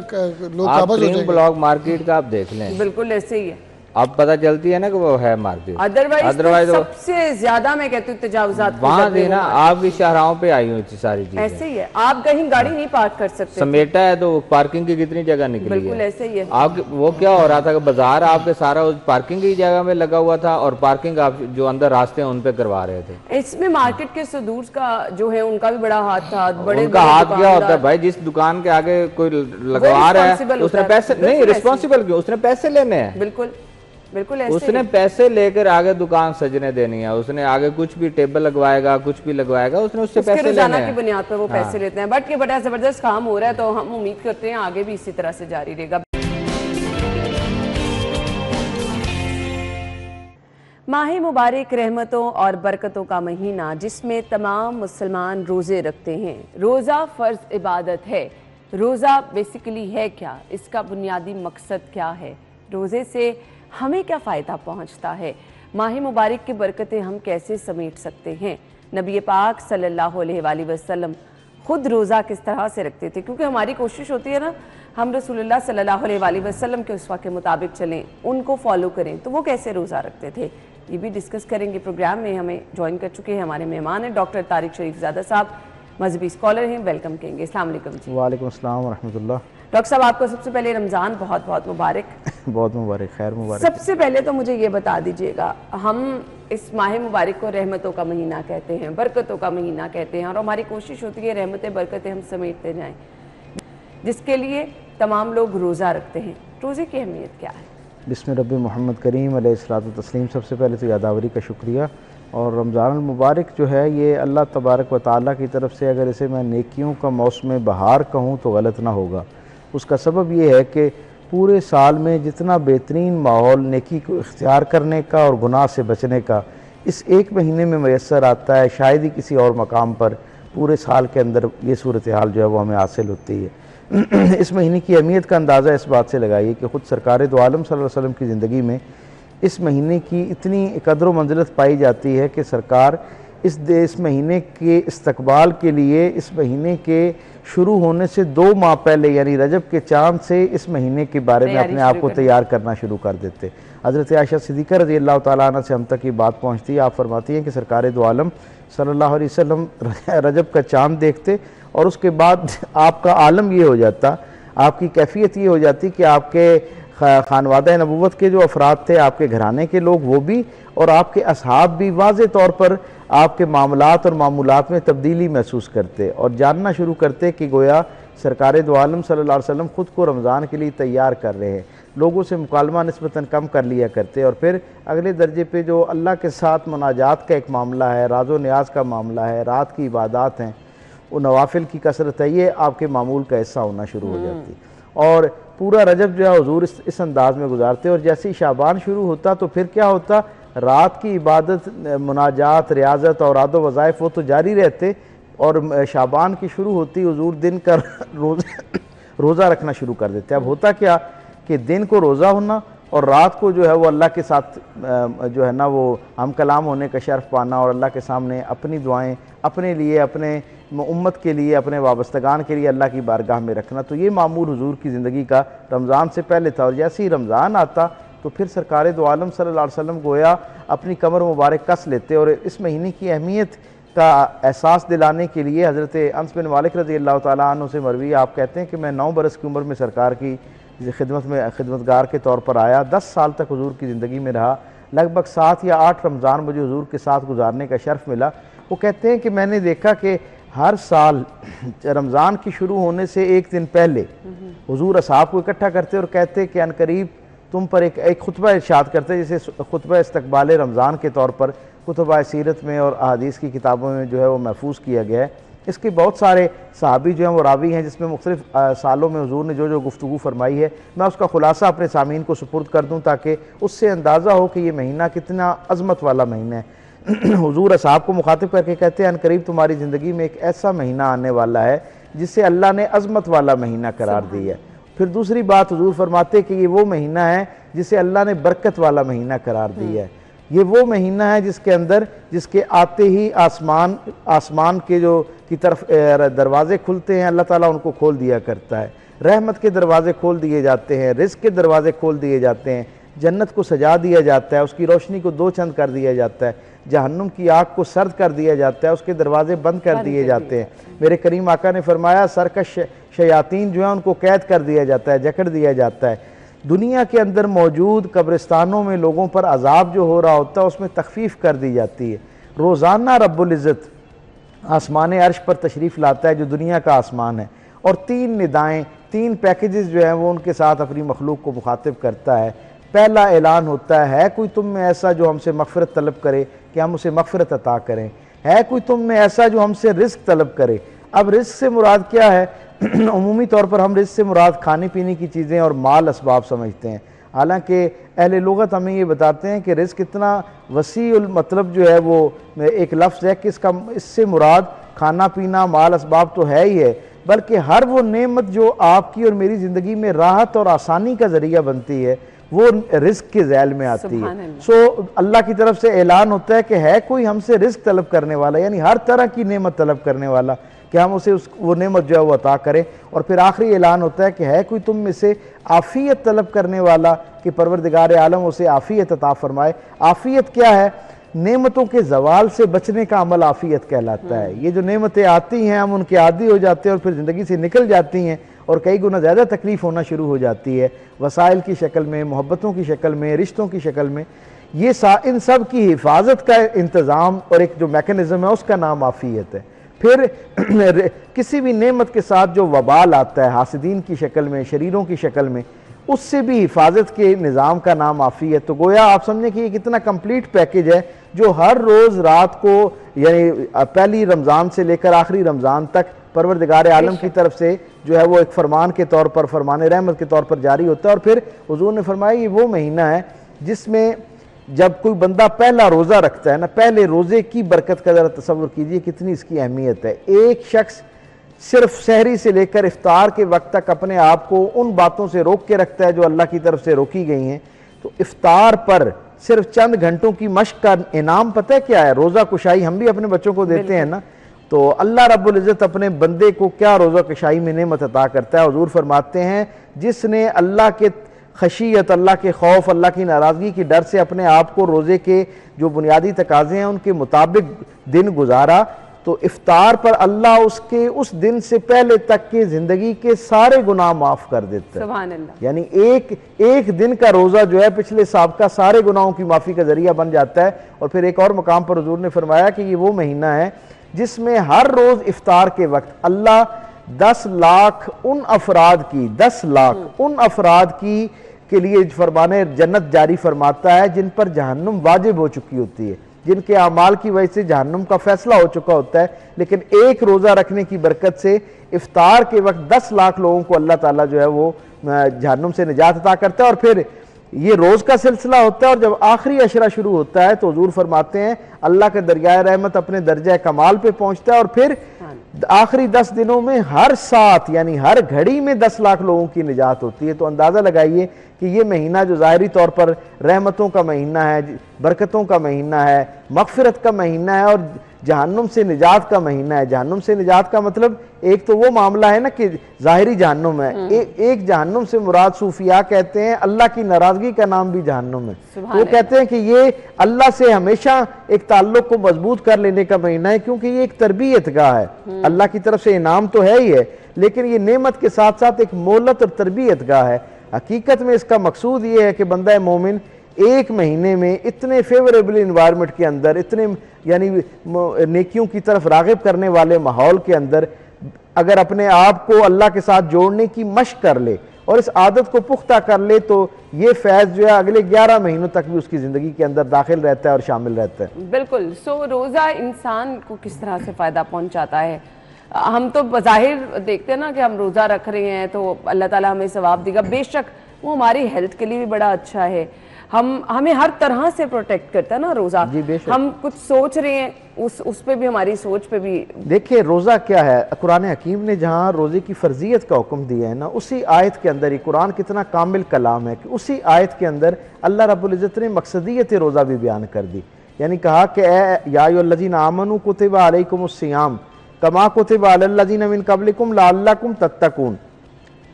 लोग काबज हो जाएंगे। ब्लॉक मार्केट का आप देख लें, बिल्कुल ऐसे ही है। अब पता चलती है ना कि वो है मार्केट। अदरवाइज सबसे ज्यादा मैं कहती हूँ तजावुजात वहाँ से ना आपकी शाहराहों पे आई हुई सारी चीजें। ऐसे ही है, आप कहीं गाड़ी नहीं पार्क कर सकते। समेटा है तो पार्किंग की कितनी जगह निकली है। बिल्कुल ऐसे ही है। आप वो क्या हो रहा था कि बाजार आपके सारा उस पार्किंग की जगह में लगा हुआ था और पार्किंग आप जो अंदर रास्ते हैं उन पे करवा रहे थे। इसमें मार्केट के सदूर का जो है उनका भी बड़ा हाथ था। बड़े उनका हाथ क्या होता है भाई, जिस दुकान के आगे कोई लगवा रहा है उसने पैसे नहीं, रिस्पॉन्सिबल क्यों, उसने पैसे लेने हैं। बिल्कुल बिल्कुल ऐसे उसने पैसे लेकर आगे दुकान सजने देनी है, उसने आगे कुछ भी टेबल लगवाएगा, कुछ भी लगवाएगा, उसने उससे पैसे लेने हैं। की बुनियाद पर वो पैसे लेते हैं। बट ये बड़ा जबरदस्त काम हो रहा है, तो हम उम्मीद करते हैं आगे भी इसी तरह से जारी रहेगा। माह मुबारक रहमतों और बरकतों का महीना, जिसमें तमाम मुसलमान रोज़े रखते हैं। रोज़ा फ़र्ज इबादत है। रोज़ा बेसिकली है क्या, इसका बुनियादी मकसद क्या है, रोज़े से हमें क्या फ़ायदा पहुंचता है, माह मुबारक की बरकतें हम कैसे समेट सकते हैं। नबी पाक सल्लल्लाहु अलैहि वसल्लम खुद रोज़ा किस तरह से रखते थे, क्योंकि हमारी कोशिश होती है ना हम रसूलुल्लाह सल्लल्लाहु अलैहि वसल्लम के उस्वा के मुताबिक चलें, उनको फॉलो करें। तो वो कैसे रोज़ा रखते थे ये भी डिस्कस करेंगे। प्रोग्राम में हमें ज्वाइन कर चुके हैं हमारे मेहमान हैं डॉक्टर तारिक शरीफजादा साहब, मजहबी स्कॉलर हैं। वेलकम कहेंगे। अस्सलाम वालेकुम जी। वालेकुम अस्सलाम व रहमतुल्लाह। डॉक्टर साहब आपको सबसे पहले रमज़ान बहुत बहुत मुबारक। बहुत मुबारक, खैर मुबारक। सबसे पहले तो मुझे ये बता दीजिएगा, हम इस माह मुबारक को रहमतों का महीना कहते हैं, बरकतों का महीना कहते हैं, और हमारी कोशिश होती है रहमतें बरकतें हम समेटते जाएं, जिसके लिए तमाम लोग रोज़ा रखते हैं। रोज़े की अहमियत क्या है? बिस्मिल रब्बी मोहम्मद करीम अलैहिस्सलातु तस्लीम। सबसे पहले तो यादावरी का शुक्रिया। और रमज़ान मुबारक जो है ये अल्लाह तबारक व तआला की तरफ से, अगर इसे मैं नेकियों का मौसम बहार कहूँ तो गलत ना होगा। उसका सबब ये है कि पूरे साल में जितना बेहतरीन माहौल नेकी को इख्तियार करने का और गुनाह से बचने का इस एक महीने में मैसर आता है, शायद ही किसी और मकाम पर पूरे साल के अंदर ये सूरत हाल जो है वो हमें हासिल होती है। इस महीने की अहमियत का अंदाज़ा इस बात से लगाइए कि ख़ुद सरकार दो आलम सल्लल्लाहु अलैहि वसल्लम की ज़िंदगी में इस महीने की इतनी कदर मंजिलत पाई जाती है कि सरकार इस महीने के इस्तकबाल के लिए इस महीने के शुरू होने से 2 माह पहले यानी रजब के चांद से इस महीने के बारे में अपने आप को तैयार करना शुरू कर देते। हज़रत आयशा सिद्दीक़ा रज़ी अल्लाह तआला अन्हा से हम तक ये बात पहुँचती है। आप फरमाती हैं कि सरकार दो आलम सल्लल्लाहु अलैहि वसल्लम रजब का चांद देखते और उसके बाद आपका आलम ये हो जाता, आपकी कैफियत ये हो जाती कि आपके खानवादा नबूवत के जो अफराद थे, आपके घराने के लोग वो भी और आपके असहाब भी वाज़े तौर पर आपके मामलात और मामूलात में तब्दीली महसूस करते और जानना शुरू करते कि गोया सरकार दो आलम सल्लल्लाहु अलैहि वसल्लम ख़ुद को रमज़ान के लिए तैयार कर रहे हैं। लोगों से मुकालमा निस्बतन कम कर लिया करते और फिर अगले दर्जे पे जो अल्लाह के साथ मुनाजात का एक मामला है, राज़ो न्याज का मामला है, रात की इबादत हैं, वो नवाफिल की कसरत है, ये आपके मामूल का हिस्सा होना शुरू हो जाती। और पूरा रजब जो है हुजूर इस अंदाज में गुजारते और जैसे ही शाबान शुरू होता तो फिर क्या होता, रात की इबादत, मुनाजात, रियाजत और आदो वज़ाइफ वो तो जारी रहते और शाबान की शुरू होती हुजूर दिन का रोज़ा रखना शुरू कर देते। अब होता क्या कि दिन को रोज़ा होना और रात को जो है वो अल्लाह के साथ जो है ना वो हम कलाम होने का शर्फ पाना और अल्लाह के सामने अपनी दुआएं अपने लिए, अपने उम्मत के लिए, अपने वाबस्तगान के लिए अल्लाह की बारगाह में रखना। तो ये मामूल हुजूर की ज़िंदगी का रमज़ान से पहले था। और जैसे ही रमज़ान आता तो फिर सरकार दो आलम सल्लल्लाहु अलैहि वसल्लम गोया अपनी कमर मुबारक कस लेते और इस महीने की अहमियत का एहसास दिलाने के लिए हज़रत अनस बिन मालिक रज़ी अल्लाह तआला अन्हु से मरवी आप कहते हैं कि मैं 9 बरस की उम्र में सरकार की खिदमतगार के तौर पर आया। 10 साल तक हुजूर की ज़िंदगी में रहा। लगभग 7 या 8 रमज़ान मुझे हुजूर के साथ गुजारने का शर्फ मिला। वो कहते हैं कि मैंने देखा कि हर साल रमज़ान की शुरू होने से एक दिन पहले हुजूर असहाब को इकट्ठा करते और कहते कि अनकरीब तुम पर एक खुतबा इरशाद करते, जिसे खुतबा इस्तकबाल रमज़ान के तौर पर कुतुबा सीरत में और अहादीस की किताबों में जो है वो महफूज किया गया है। इसके बहुत सारे सहाबी जो हैं वो रावी हैं, जिसमें मुख्तलिफ सालों में हुजूर ने जो गुफ्तगू फरमाई है, मैं उसका खुलासा अपने सामीन को सुपुर्द कर दूँ ताकि उससे अंदाज़ा हो कि ये महीना कितना अज़मत वाला महीना है। हुजूर असहाब को मुखातिब करके कहते हैं अनकरीब तुम्हारी ज़िंदगी में एक ऐसा महीना आने वाला है जिसे अल्लाह ने अज़मत वाला महीना करार दिया है। फिर दूसरी बात हुजूर फरमाते कि ये वो महीना है जिसे अल्लाह ने बरकत वाला महीना करार दिया है। ये वो महीना है जिसके अंदर, जिसके आते ही आसमान के जो की तरफ दरवाजे खुलते हैं, अल्लाह ताला उनको खोल दिया करता है। रहमत के दरवाजे खोल दिए जाते हैं, रिज़्क़ के दरवाजे खोल दिए जाते हैं, जन्नत को सजा दिया जाता है, उसकी रोशनी को दो चंद कर दिया जाता है, जहन्नुम की आग को सर्द कर दिया जाता है, उसके दरवाजे बंद कर दिए जाते हैं। मेरे करीम आका ने फरमाया सरकश शयातीन जो है उनको कैद कर दिया जाता है, जकड़ दिया जाता है। दुनिया के अंदर मौजूद कब्रिस्तानों में लोगों पर अजाब जो हो रहा होता है उसमें तखफीफ कर दी जाती है। रोज़ाना रब्बुल इज़्ज़त आसमान अर्श पर तशरीफ़ लाता है जो दुनिया का आसमान है, और 3 निदाएँ, 3 पैकेजेस जो हैं वो उनके साथ अपनी मखलूक को मुखातिब करता है। पहला ऐलान होता है कोई तुम में ऐसा जो हमसे मग़फ़िरत तलब करे कि हम उसे मग़फ़िरत अता करें, है कोई तुम में ऐसा जो हमसे रिज़्क़ तलब करे। अब रिज़्क़ से मुराद क्या है? उमूमी तौर पर हम रिज़्क़ से मुराद खाने पीने की चीज़ें और माल असबाब समझते हैं, हालांकि अहले लुग़त हमें ये बताते हैं कि रिज़्क़ इतना वसीउल मतलब जो है वो एक लफ्ज़ है कि इससे मुराद खाना पीना माल असबाब तो है ही है, बल्कि हर वो नेमत जो आपकी और मेरी ज़िंदगी में राहत और आसानी का ज़रिया बनती है वो रिज़्क़ के ज़ैल में आती है। सो अल्लाह की तरफ से ऐलान होता है कि है कोई हमसे रिज़्क़ तलब करने वाला, यानी हर तरह की नेमत तलब करने वाला, कि हम उसे वो नेमत जो है वो अता करें। और फिर आखिरी ऐलान होता है कि है कोई तुम में से आफ़ियत तलब करने वाला कि परवरदिगार आलम उसे आफ़ियत अता फरमाए। आफ़ियत क्या है? नेमतों के जवाल से बचने का अमल आफ़ियत कहलाता है। ये जो नेमतें आती हैं हम उनके आदी हो जाते हैं और फिर ज़िंदगी से निकल जाती हैं और कई गुना ज़्यादा तकलीफ़ होना शुरू हो जाती है, वसाइल की शक्ल में, मोहब्बतों की शक्ल में, रिश्तों की शक्ल में। ये इन सब की हिफाजत का इंतज़ाम और एक जो मैकेनिज़्म है उसका नाम आफ़ियत है। फिर किसी भी नेमत के साथ जो वबाल आता है हासिदीन की शक्ल में, शरीरों की शक्ल में, उससे भी हिफाजत के निज़ाम का नाम आफ़ियत। तो गोया आप समझें कि ये कितना कंप्लीट पैकेज है जो हर रोज़ रात को, यानी पहली रमज़ान से लेकर आखिरी रमज़ान तक परवरदिगार आलम की तरफ से जो है वो एक फरमान के तौर पर, फरमान रहमत के तौर पर जारी होता है। और फिर हुजूर ने फरमाया ये वो महीना है जिसमें जब कोई बंदा पहला रोज़ा रखता है ना, पहले रोज़े की बरकत का ज़रा तसव्वुर कीजिए कितनी इसकी अहमियत है। एक शख्स सिर्फ सहरी से लेकर इफ्तार के वक्त तक अपने आप को उन बातों से रोक के रखता है जो अल्लाह की तरफ से रोकी गई हैं, तो इफ्तार पर सिर्फ चंद घंटों की मश्क का इनाम पता है क्या है? रोज़ा कुशाई। हम भी अपने बच्चों को देते हैं ना, तो अल्लाह रब्बुल इज़्ज़त अपने बंदे को क्या रोज़ा कुशाई में नेमत अता करता है। हुजूर फरमाते हैं जिसने अल्लाह के खशियत, अल्लाह के खौफ, अल्लाह की नाराज़गी की डर से अपने आप को रोज़े के जो बुनियादी तकाज़े हैं उनके मुताबिक दिन गुजारा, तो इफ्तार पर अल्लाह उसके उस दिन से पहले तक के ज़िंदगी के सारे गुनाह माफ़ कर देता है। सुभान अल्लाह। यानी एक दिन का रोज़ा जो है पिछले साबका सारे गुनाहों की माफ़ी का ज़रिया बन जाता है। और फिर एक और मकाम पर हुजूर ने फरमाया कि ये वो महीना है जिसमें हर रोज़ इफ्तार के वक्त अल्लाह 10 लाख उन अफराद की 10 लाख उन अफराद की के लिए फरमाने जन्नत जारी फरमाता है जिन पर जहन्नुम वाजिब हो चुकी होती है, जिनके अमाल की वजह से जहन्नुम का फैसला हो चुका होता है, लेकिन एक रोज़ा रखने की बरकत से इफ्तार के वक्त 10 लाख लोगों को अल्लाह ताला जो है वो जहन्नुम से निजात अता करता है। और फिर ये रोज़ का सिलसिला होता है और जब आखिरी अशरा शुरू होता है तो हुजूर फरमाते हैं अल्लाह का दरियाए रहमत अपने दर्जा कमाल पे पहुंचता है और फिर आखिरी 10 दिनों में हर साथ यानी हर घड़ी में 10 लाख लोगों की निजात होती है। तो अंदाज़ा लगाइए कि ये महीना जो ज़ाहिरी तौर पर रहमतों का महीना है, बरकतों का महीना है, मग़फ़िरत का महीना है और जहन्नुम से निजात का महीना है। जहन्नुम से निजात का मतलब एक तो वो मामला है ना कि ज़ाहिरी जहन्नुम है, एक जहन्नुम से मुराद सूफिया कहते हैं अल्लाह की नाराज़गी का नाम भी जहन्नुम है। वो कहते हैं कि ये अल्लाह से हमेशा एक ताल्लुक़ को मजबूत कर लेने का महीना है, क्योंकि ये एक तरबियत गाह है। अल्लाह की तरफ से इनाम तो है ही है, लेकिन ये नेमत के साथ साथ एक मोहलत और तरबियत गाह है। हकीकत में इसका मकसूद ये है कि बंदा मोमिन एक महीने में इतने फेवरेबल इन्वायरमेंट के अंदर, इतने यानी नेकियों की तरफ राग़िब करने वाले माहौल के अंदर अगर अपने आप को अल्लाह के साथ जोड़ने की मशक कर ले और इस आदत को पुख्ता कर ले तो ये फैज़ जो है अगले 11 महीनों तक भी उसकी ज़िंदगी के अंदर दाखिल रहता है और शामिल रहता है। बिल्कुल। सो रोज़ा इंसान को किस तरह से फ़ायदा पहुँचाता है? हम तो बज़ाहिर देखते हैं ना कि हम रोज़ा रख रहे हैं तो अल्लाह ताला हमें सवाब देगा, बेशक वो हमारी हेल्थ के लिए भी बड़ा अच्छा है, हमें हर तरह से प्रोटेक्ट करता है ना रोजा। हम कुछ सोच रहे हैं उस पे भी, हमारी सोच पे भी। देखिए रोज़ा क्या है, कुरान हकीम ने जहाँ रोज़े की फ़र्जियत का हुक्म दिया है ना, उसी आयत के अंदर ही, कुरान कितना कामिल कलाम है कि उसी आयत के अंदर अल्लाह रब्बुल इज़्ज़त ने मकसदियत रोज़ा भी बयान कर दी। यानी कहा कि या अय्युहल्लज़ीना आमनू कुतिबा अलैकुमुस्सियाम कमा कुतिबा अलल्लज़ीना मिन क़ब्लिकुम लअल्लकुम तत्तकून।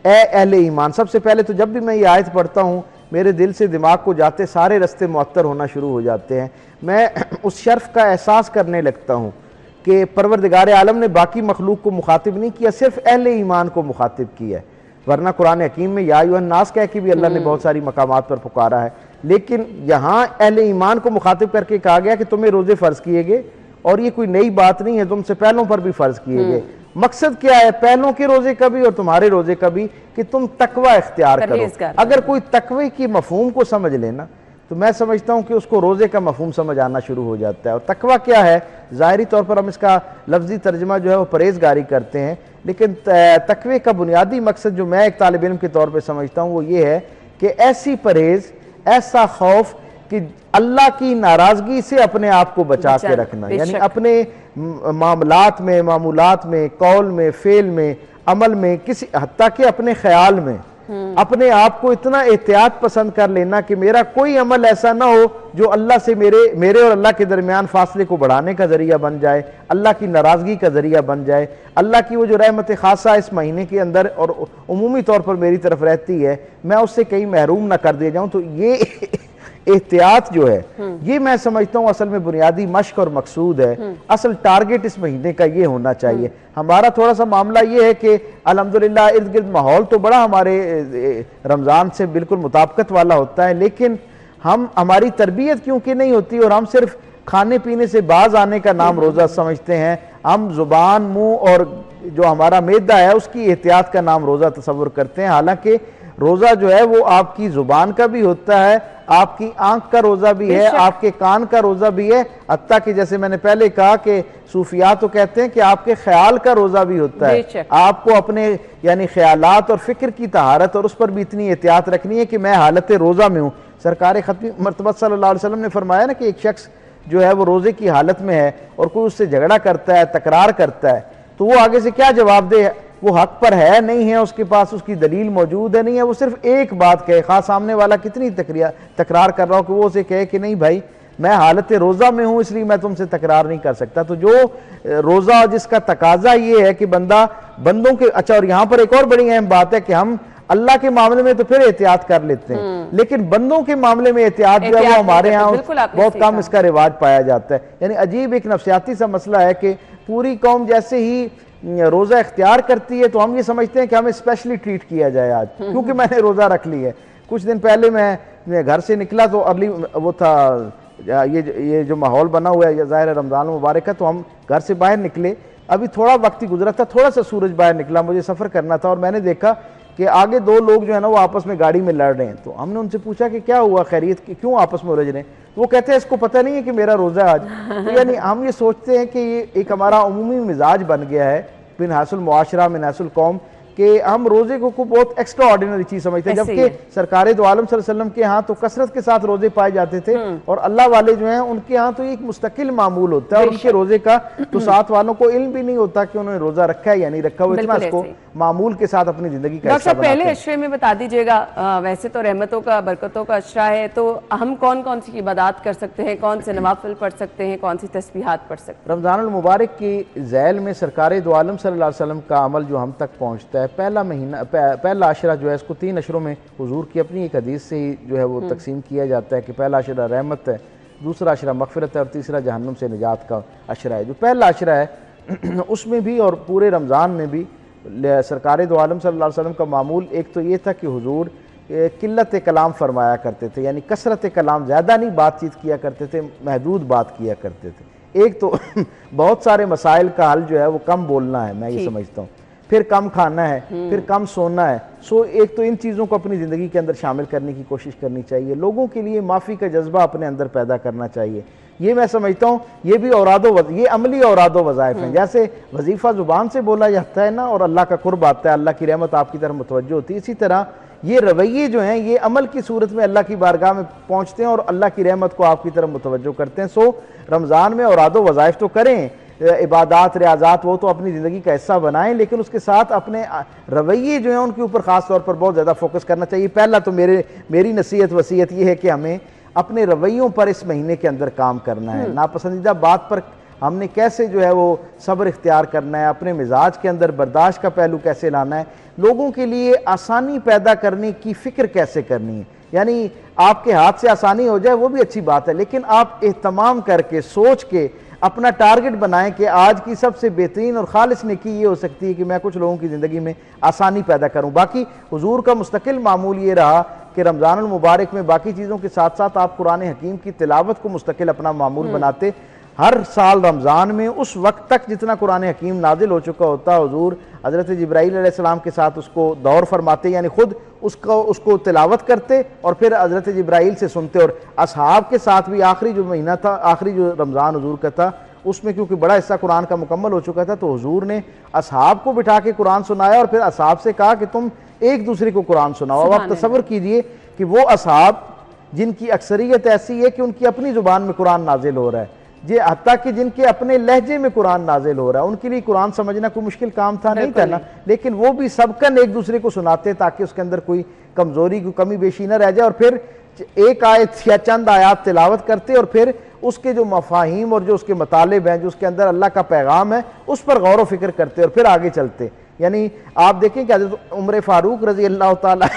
ए अहले ईमान, सबसे पहले तो जब भी मैं ये आयत पढ़ता हूँ मेरे दिल से दिमाग को जाते सारे रास्ते मुअत्तर होना शुरू हो जाते हैं। मैं उस शर्फ का एहसास करने लगता हूँ कि परवरदिगार आलम ने बाकी मखलूक को मुखातिब नहीं किया, सिर्फ अहले ईमान को मुखातिब किया है। वरना कुरान हकीम में या अय्युहन नास कह के भी अल्लाह ने बहुत सारी मकामात पर पुकारा है, लेकिन यहाँ अहले ईमान को मुखातिब करके कहा गया कि तुम्हें रोज़े फ़र्ज़ किए गए, और ये कोई नई बात नहीं है, तुमसे पहलों पर भी फ़र्ज़ किए गए। मकसद क्या है पहलों के रोजे का भी और तुम्हारे रोजे का भी, कि तुम तकवा इख्तियार करो। अगर कोई तकवे की मफहूम को समझ लेना तो मैं समझता हूं कि उसको रोजे का मफहूम समझ आना शुरू हो जाता है। और तकवा क्या है, ज़ाहिरी तौर पर हम इसका लफ्जी तर्जमा जो है वो परहेजगारी करते हैं, लेकिन तकवे का बुनियादी मकसद जो मैं एक तालिब इल्म के तौर पर समझता हूँ वो ये है कि ऐसी परहेज, ऐसा खौफ कि अल्लाह की नाराजगी से अपने आप को बचा के रखना, यानी अपने मामलात में, मामूलात में, कौल में, फेल में, अमल में, किसी हत्ता के अपने ख्याल में अपने आप को इतना एहतियात पसंद कर लेना कि मेरा कोई अमल ऐसा ना हो जो अल्लाह से मेरे और अल्लाह के दरमियान फासले को बढ़ाने का जरिया बन जाए, अल्लाह की नाराजगी का जरिया बन जाए। अल्लाह की वो जो रहमत खासा इस महीने के अंदर और उमूमी तौर पर मेरी तरफ रहती है, मैं उससे कहीं महरूम ना कर दिया जाऊं। तो ये एहतियात जो है ये मैं समझता हूँ असल में बुनियादी मश्क और मकसूद है। असल टारगेट इस महीने का ये होना चाहिए। हमारा थोड़ा सा मामला ये है कि अल्हम्दुलिल्लाह इर्द गिर्द माहौल तो बड़ा हमारे रमज़ान से बिल्कुल मुताबिकत वाला होता है, लेकिन हमारी तरबियत क्योंकि नहीं होती और हम सिर्फ खाने पीने से बाज आने का नाम रोज़ा समझते हैं। हम ज़ुबान, मुँह और जो हमारा मैदा है उसकी एहतियात का नाम रोज़ा तस्वुर करते हैं। हालांकि रोज़ा जो है वो आपकी ज़ुबान का भी होता है, आपकी आंख का रोज़ा भी है, आपके कान का रोज़ा भी है, हत्ता कि जैसे मैंने पहले कहा कि सूफिया तो कहते हैं कि आपके ख्याल का रोज़ा भी होता है। आपको अपने यानी ख्यालात और फिक्र की तहारत और उस पर भी इतनी एहतियात रखनी है कि मैं हालत रोज़ा में हूँ। सरकार खत्मी मरतबत सल्लल्लाहु अलैहि वसल्लम ने फरमाया ना कि एक शख्स जो है वो रोज़े की हालत में है और कोई उससे झगड़ा करता है, तकरार करता है, तो वो आगे से क्या जवाब दे, वो हक पर है नहीं है, उसके पास उसकी दलील मौजूद है नहीं है, वो सिर्फ एक बात कहे, खास सामने वाला कितनी तकरार कर रहा हो, कि वो उसे कहे कि नहीं भाई मैं हालत रोज़ा में हूँ इसलिए मैं तुमसे तकरार नहीं कर सकता। तो जो रोज़ा जिसका तकाजा ये है कि बंदों के, अच्छा और यहाँ पर एक और बड़ी अहम बात है कि हम अल्लाह के मामले में तो फिर एहतियात कर लेते हैं, लेकिन बंदों के मामले में एहतियात जो है वो हमारे यहाँ बहुत कम इसका रिवाज पाया जाता है। यानी अजीब एक नफ्सियाती सा मसला है कि पूरी कौम जैसे ही रोज़ा इख्तियार करती है तो हम ये समझते हैं कि हमें स्पेशली ट्रीट किया जाए आज, क्योंकि मैंने रोज़ा रख ली है। कुछ दिन पहले मैं घर से निकला तो अर्ली वो था, ये जो माहौल बना हुआ है ज़ाहिर रमज़ान मुबारक है, तो हम घर से बाहर निकले, अभी थोड़ा वक्त ही गुजरा था, थोड़ा सा सूरज बाहर निकला, मुझे सफ़र करना था और मैंने देखा कि आगे दो लोग जो है ना वो आपस में गाड़ी में लड़ रहे हैं। तो हमने उनसे पूछा कि क्या हुआ, खैरियत, क्यों आपस में उलझ रहे हैं? तो वो कहते हैं इसको पता नहीं है कि मेरा रोज़ा आज। तो यानी हम ये सोचते हैं कि ये एक हमारा उमूमी मिजाज बन गया है बिन हासिल मुआशरा मिन हासिल कौम, कि हम रोजे को बहुत एक्स्ट्रा ऑर्डिनरी चीज समझते हैं, जबकि सरकार दो आलम सल्लल्लाहु अलैहि वसल्लम के यहाँ तो कसरत के साथ रोजे पाए जाते थे और अल्लाह वाले जो हैं उनके यहाँ तो एक मुस्तकिल मामूल होता है और उनके रोजे का तो साथ वालों को इल्म भी नहीं होता कि उन्होंने रोजा रखा है या नहीं रखा, वो इतना इसको मामूल के साथ अपनी जिंदगी का हिस्सा बनाते हैं। पहले अशरे में बता दीजिएगा, वैसे तो रहमतों का बरकतों का अशरा है, तो हम कौन कौन सी इबादत कर सकते हैं, कौन से नवाफिल पढ़ सकते हैं, कौन सी तस्बीहात पढ़ सकते हैं? रमज़ानुल मुबारक की ज़ैल में सरकार दो आलम सल्लल्लाहु अलैहि वसल्लम का अमल जो हम तक पहुँचता है, पहला अशरा जो है इसको 3 अशरों में हुजूर की अपनी एक हदीस से ही जो है वो तकसीम किया जाता है कि पहला अशरा रहमत है, दूसरा अशरा मगफिरत है और तीसरा जहन्नुम से निजात का अशरा है। जो पहला अशरा है उसमें भी और पूरे रमज़ान में भी सरकार दो आलम सल्लल्लाहु अलैहि वसल्लम का मामूल एक तो ये था कि हुजूर किल्लत कलाम फरमाया करते थे, यानी कसरत कलाम, ज़्यादा नहीं बातचीत किया करते थे, महदूद बात किया करते थे। एक तो बहुत सारे मसाइल का हल जो है वो कम बोलना है, मैं ये समझता हूँ, फिर कम खाना है, फिर कम सोना है। एक तो इन चीज़ों को अपनी ज़िंदगी के अंदर शामिल करने की कोशिश करनी चाहिए, लोगों के लिए माफ़ी का जज्बा अपने अंदर पैदा करना चाहिए। ये मैं समझता हूँ ये भी ये अमली औरादो वज़ाइफ हैं। जैसे वजीफ़ा ज़ुबान से बोला जाता है ना और अल्लाह का कुर्ब आता है, अल्लाह की रहमत आपकी तरफ मुतवज्जो होती है, इसी तरह ये रवैये जो हैं ये अमल की सूरत में अल्लाह की बारगाह में पहुँचते हैं और अल्लाह की रहमत को आपकी तरफ मुतवज्जो करते हैं। सो रमज़ान में औरादो वज़ाइफ तो करें, इबादात रियाजात वो तो अपनी ज़िंदगी का हिस्सा बनाएं, लेकिन उसके साथ अपने रवैये जो हैं उनके ऊपर ख़ास तौर पर बहुत ज़्यादा फोकस करना चाहिए। पहला तो मेरी नसीहत वसीयत ये है कि हमें अपने रवैयों पर इस महीने के अंदर काम करना है। नापसंदीदा बात पर हमने कैसे जो है वो सब्र इख्तियार करना है, अपने मिजाज के अंदर बर्दाश्त का पहलू कैसे लाना है, लोगों के लिए आसानी पैदा करने की फ़िक्र कैसे करनी है। यानी आपके हाथ से आसानी हो जाए वो भी अच्छी बात है, लेकिन आप एहतमाम करके सोच के अपना टारगेट बनाएं कि आज की सबसे बेहतरीन और खालिस नेकी ये हो सकती है कि मैं कुछ लोगों की ज़िंदगी में आसानी पैदा करूं। बाकी हुजूर का मुस्तकिल मामूल ये रहा कि रमज़ानुल मुबारक में बाकी चीज़ों के साथ साथ आप कुरान हकीम की तिलावत को मुस्तकिल अपना मामूल बनाते। हर साल रमज़ान में उस वक्त तक जितना कुरान हकीम नाजिल हो चुका होता, हुजूर हज़रत जिब्राईल अलैहिस्सलाम के साथ उसको दौर फरमाते, यानी खुद उसको तिलावत करते और फिर हज़रत जिब्राईल से सुनते। और असहाब के साथ भी आखिरी जो महीना था, आखिरी जो रमज़ान हुजूर का था, उसमें क्योंकि बड़ा हिस्सा कुरान का मुकम्मल हो चुका था, तो हुजूर ने असहाब को बिठा के कुरान सुनाया और फिर असहाब से कहा कि तुम एक दूसरे को कुरान सुनाओ। अब आप तसव्वुर कीजिए कि वो असहाब जिनकी अक्सरियत ऐसी है कि उनकी अपनी ज़ुबान में कुरान नाजिल हो रहा है, ये हत्ता कि जिनके अपने लहजे में कुरान नाजिल हो रहा है, उनके लिए कुरान समझना कोई मुश्किल काम था नहीं था ना, लेकिन वो भी सबकन एक दूसरे को सुनाते ताकि उसके अंदर कोई कमजोरी कोई कमी बेशी न रह जाए। और फिर एक आयत या चंद आयात तिलावत करते और फिर उसके जो मफाहिम और जो उसके मतालिब हैं, जो उसके अंदर अल्लाह का पैगाम है, उस पर गौर व फिक्र करते और फिर आगे चलते। यानी आप देखें कि हज़रत उमर फारूक रज़ी अल्लाह ताला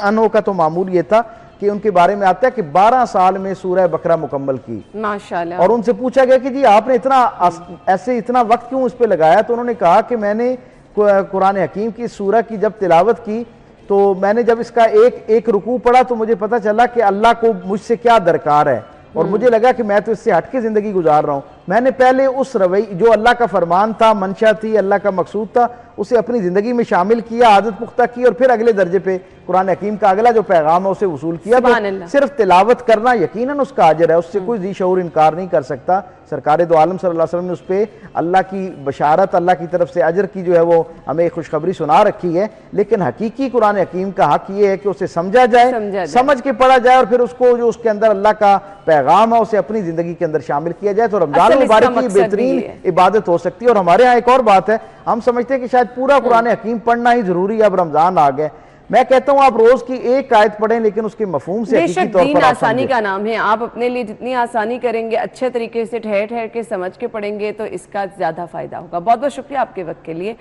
अन्हु का तो मामूल ये था कि उनके बारे में आता है कि 12 साल में सूरह बकरा मुकम्मल की माशाअल्लाह। और उनसे पूछा गया कि जी आपने इतना वक्त क्यों इस पे लगाया, तो उन्होंने कहा कि मैंने कुरान हकीम की सूरह की जब तिलावत की तो मैंने जब इसका एक रुकू पढ़ा तो मुझे पता चला कि अल्लाह को मुझसे क्या दरकार है और मुझे लगा कि मैं तो इससे हटके जिंदगी गुजार रहा हूँ। मैंने पहले उस रवैये जो अल्लाह का फरमान था, मंशा थी, अल्लाह का मकसूद था, उसे अपनी ज़िंदगी में शामिल किया, आदत पुख्ता की और फिर अगले दर्जे पे कुरान हकीम का अगला जो पैगाम है उसे वसूल किया। तो सिर्फ तिलावत करना यकीनन उसका अजर है, उससे कोई जी शऊर इनकार नहीं कर सकता। सरकार दो आलम सल्लल्लाहु अलैहि वसल्लम ने उस पर अल्लाह की बशारत, अल्लाह की तरफ से अजर की जो है वो हमें खुशखबरी सुना रखी है। लेकिन हकीकी कुरान हकीम का हक ये है कि उसे समझा जाए, समझ के पढ़ा जाए और फिर उसको जो उसके अंदर अल्लाह का पैगाम है उसे अपनी ज़िंदगी के अंदर शामिल किया जाए। तो रमज़ान मुबारक की बेहतरीन इबादत हो सकती है। और हमारे यहाँ एक और बात है, हम समझते हैं कि शायद पूरा कुरान हकीम पढ़ना ही जरूरी है, अब रमजान आ गए। मैं कहता हूँ आप रोज की एक आयत पढ़ें लेकिन उसके मफहूम से हकीकी तौर पर आसानी का नाम है। आप अपने लिए जितनी आसानी करेंगे, अच्छे तरीके से ठहर ठहर के समझ के पढ़ेंगे तो इसका ज्यादा फायदा होगा। बहुत बहुत शुक्रिया आपके वक्त के लिए।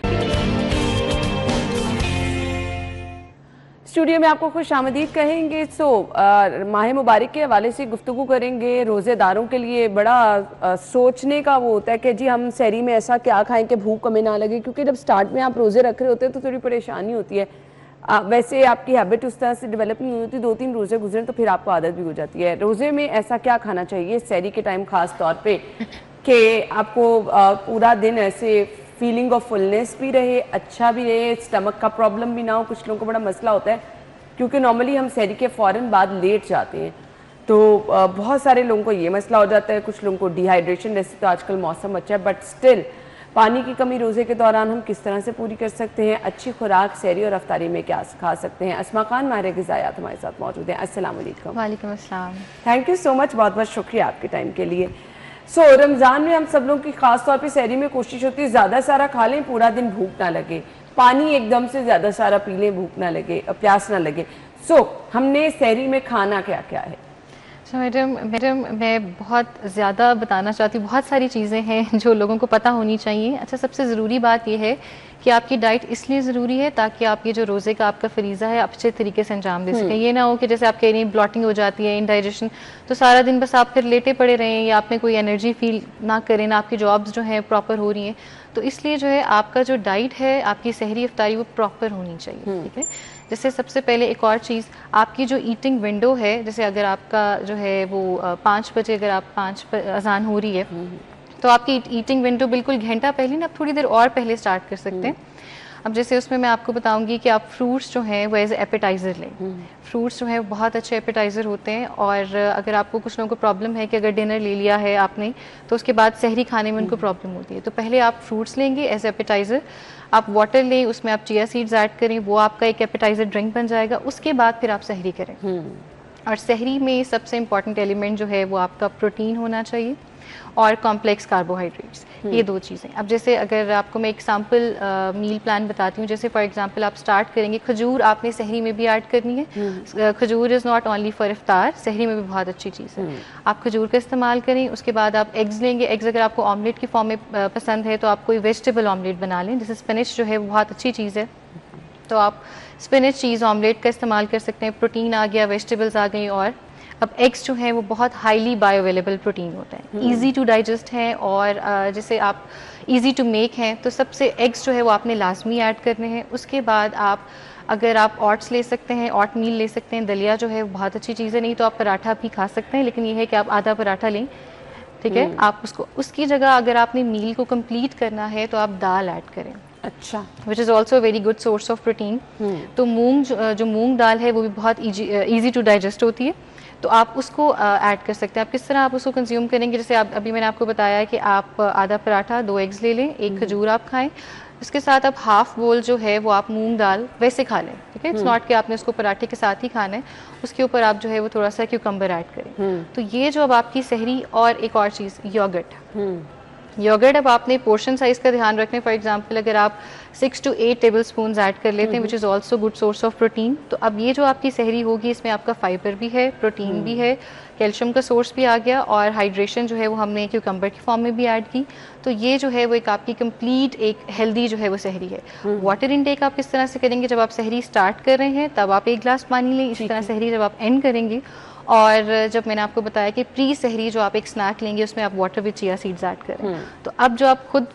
स्टूडियो में आपको खुश आमदीद कहेंगे। माह मुबारक के हवाले से गुफ्तगू करेंगे। रोज़ेदारों के लिए बड़ा सोचने का वो होता है कि जी हम सहरी में ऐसा क्या खाएं कि भूख हमें ना लगे, क्योंकि जब स्टार्ट में आप रोज़े रख रहे होते हैं तो थोड़ी परेशानी होती है। वैसे आपकी हैबिट उस तरह से डेवलप नहीं होती, 2-3 रोज़े गुजरें तो फिर आपको आदत भी हो जाती है। रोज़े में ऐसा क्या खाना चाहिए सहरी के टाइम ख़ास तौर पे कि आपको पूरा दिन ऐसे फीलिंग ऑफ फुलनेस भी रहे, अच्छा भी रहे, स्टमक का प्रॉब्लम भी ना हो। कुछ लोगों को बड़ा मसला होता है क्योंकि नॉर्मली हम सहरी के फ़ौरन बाद लेट जाते हैं, तो बहुत सारे लोगों को ये मसला हो जाता है। कुछ लोगों को डिहाइड्रेशन, वैसे तो आजकल मौसम अच्छा है बट स्टिल पानी की कमी रोज़े के दौरान हम किस तरह से पूरी कर सकते हैं, अच्छी खुराक सहरी और अफ्तारी में क्या खा सकते हैं। अस्मा खान माहिर ग़िज़ायात हमारे साथ मौजूद हैं। अस्सलाम वालेकुम। वालेकुम अस्सलाम। थैंक यू सो मच, बहुत बहुत शुक्रिया आपके टाइम के लिए। रमज़ान में हम सब लोगों की खास तौर पे सहरी में कोशिश होती है ज़्यादा सारा खा लें, पूरा दिन भूख ना लगे, पानी एकदम से ज़्यादा सारा पी लें, भूख ना लगे, प्यास ना लगे। हमने सहरी में खाना क्या क्या है? मैडम मैं बहुत ज़्यादा बताना चाहती हूँ, बहुत सारी चीज़ें हैं जो लोगों को पता होनी चाहिए। अच्छा, सबसे ज़रूरी बात यह है कि आपकी डाइट इसलिए ज़रूरी है ताकि आप ये जो रोज़े का आपका फरीज़ा है आप अच्छे तरीके से अंजाम दे सकें। ये ना हो कि जैसे आप कह रही हैं ब्लॉटिंग हो जाती है, इनडाइजेशन, तो सारा दिन बस आप फिर लेटे पड़े रहें या आप में कोई एनर्जी फील ना करें, ना आपकी जॉब्स जो हैं प्रॉपर हो रही हैं। तो इसलिए जो है आपका जो डाइट है, आपकी सहरी अफ्तारी वो प्रॉपर होनी चाहिए। ठीक है, जैसे सबसे पहले एक और चीज़, आपकी जो ईटिंग विंडो है, जैसे अगर आपका जो है वो 5 बजे अगर आप 5 पर अजान हो रही है तो आपकी ईटिंग विंडो बिल्कुल घंटा पहले ना, आप थोड़ी देर और पहले स्टार्ट कर सकते हैं। अब जैसे उसमें मैं आपको बताऊंगी कि आप फ्रूट्स जो हैं वो एज एपेटाइज़र लें। फ्रूट्स जो हैं बहुत अच्छे एपेटाइज़र होते हैं, और अगर आपको कुछ लोगों को प्रॉब्लम है कि अगर डिनर ले लिया है आपने तो उसके बाद सहरी खाने में उनको प्रॉब्लम होती है, तो पहले आप फ्रूट्स लेंगे एज एपेटाइज़र, आप वाटर लें, उसमें आप चिया सीड्स ऐड करें, वो आपका एक एपेटाइज़र ड्रिंक बन जाएगा। उसके बाद फिर आप सहरी करें। और सहरी में सबसे इम्पॉर्टेंट एलिमेंट जो है वो आपका प्रोटीन होना चाहिए और कॉम्प्लेक्स कार्बोहाइड्रेट्स, ये 2 चीज़ें। अब जैसे अगर आपको मैं एग्जांपल मील प्लान बताती हूँ, जैसे फॉर एग्जांपल आप स्टार्ट करेंगे, खजूर आपने सहरी में भी ऐड करनी है। खजूर इज़ नॉट ओनली फॉर इफ्तार, सहरी में भी बहुत अच्छी चीज़ है। आप खजूर का इस्तेमाल करें। उसके बाद आप एग्स लेंगे। एग्स अगर आपको ऑमलेट की फॉर्म में पसंद है तो आप कोई वेजिटेबल ऑमलेट बना लें, जैसे स्पिनच जो है वो बहुत अच्छी चीज़ है, तो आप स्पिनच चीज़ ऑमलेट का इस्तेमाल कर सकते हैं। प्रोटीन आ गया, वेजिटेबल्स आ गई। और अब एग्स जो है वो बहुत हाईली बायोअवेलेबल प्रोटीन होता है, इजी टू डाइजेस्ट है, और जैसे आप इजी टू मेक हैं, तो सबसे एग्स जो है वो आपने लाजमी ऐड करने हैं। उसके बाद आप अगर आप ऑट्स ले सकते हैं, ऑट मील ले सकते हैं, दलिया जो है वो बहुत अच्छी चीज़ है। नहीं तो आप पराठा भी खा सकते हैं, लेकिन ये है कि आप आधा पराठा लें, ठीक है। आप उसको उसकी जगह अगर आपने मील को कंप्लीट करना है तो आप दाल ऐड करें। अच्छा, which is also very good source of protein. तो मूंग जो मूंग दाल है वो भी बहुत ईजी टू डाइजेस्ट होती है, तो आप उसको ऐड कर सकते हैं। आप किस तरह आप उसको कंज्यूम करेंगे, जैसे आप अभी मैंने आपको बताया है कि आप आधा पराठा, 2 एग्स ले लें, 1 खजूर आप खाएं, उसके साथ आप हाफ बोल जो है वो आप मूंग दाल वैसे खा लें, ठीक है। इट्स नॉट कि आपने उसको पराठे के साथ ही खाना है, उसके ऊपर आप जो है वो थोड़ा सा क्यूकम्बर ऐड करें। तो ये जो अब आपकी सहरी। और एक और चीज़, योगर्ट अब आपने पोर्शन साइज़ का ध्यान रखना है। फॉर एग्जांपल अगर आप 6 to 8 टेबल स्पून ऐड कर लेते हैं, which is also good source of protein. तो अब ये जो आपकी सहरी होगी इसमें आपका फाइबर भी है, प्रोटीन भी है, कैल्शियम का सोर्स भी आ गया, और हाइड्रेशन जो है वो हमने क्यूकम्बर की फॉर्म में भी ऐड की। तो ये जो है वो एक आपकी कंप्लीट एक हेल्दी जो है वो सहरी है। वाटर इनटेक आप किस तरह से करेंगे, जब आप सहरी स्टार्ट कर रहे हैं तब आप 1 गिलास पानी लें, इसी तरह सहरी जब आप एंड करेंगे। और जब मैंने आपको बताया कि प्री सहरी जो आप एक स्नैक लेंगे उसमें आप water with chia seeds add करें, तो अब जो आप खुद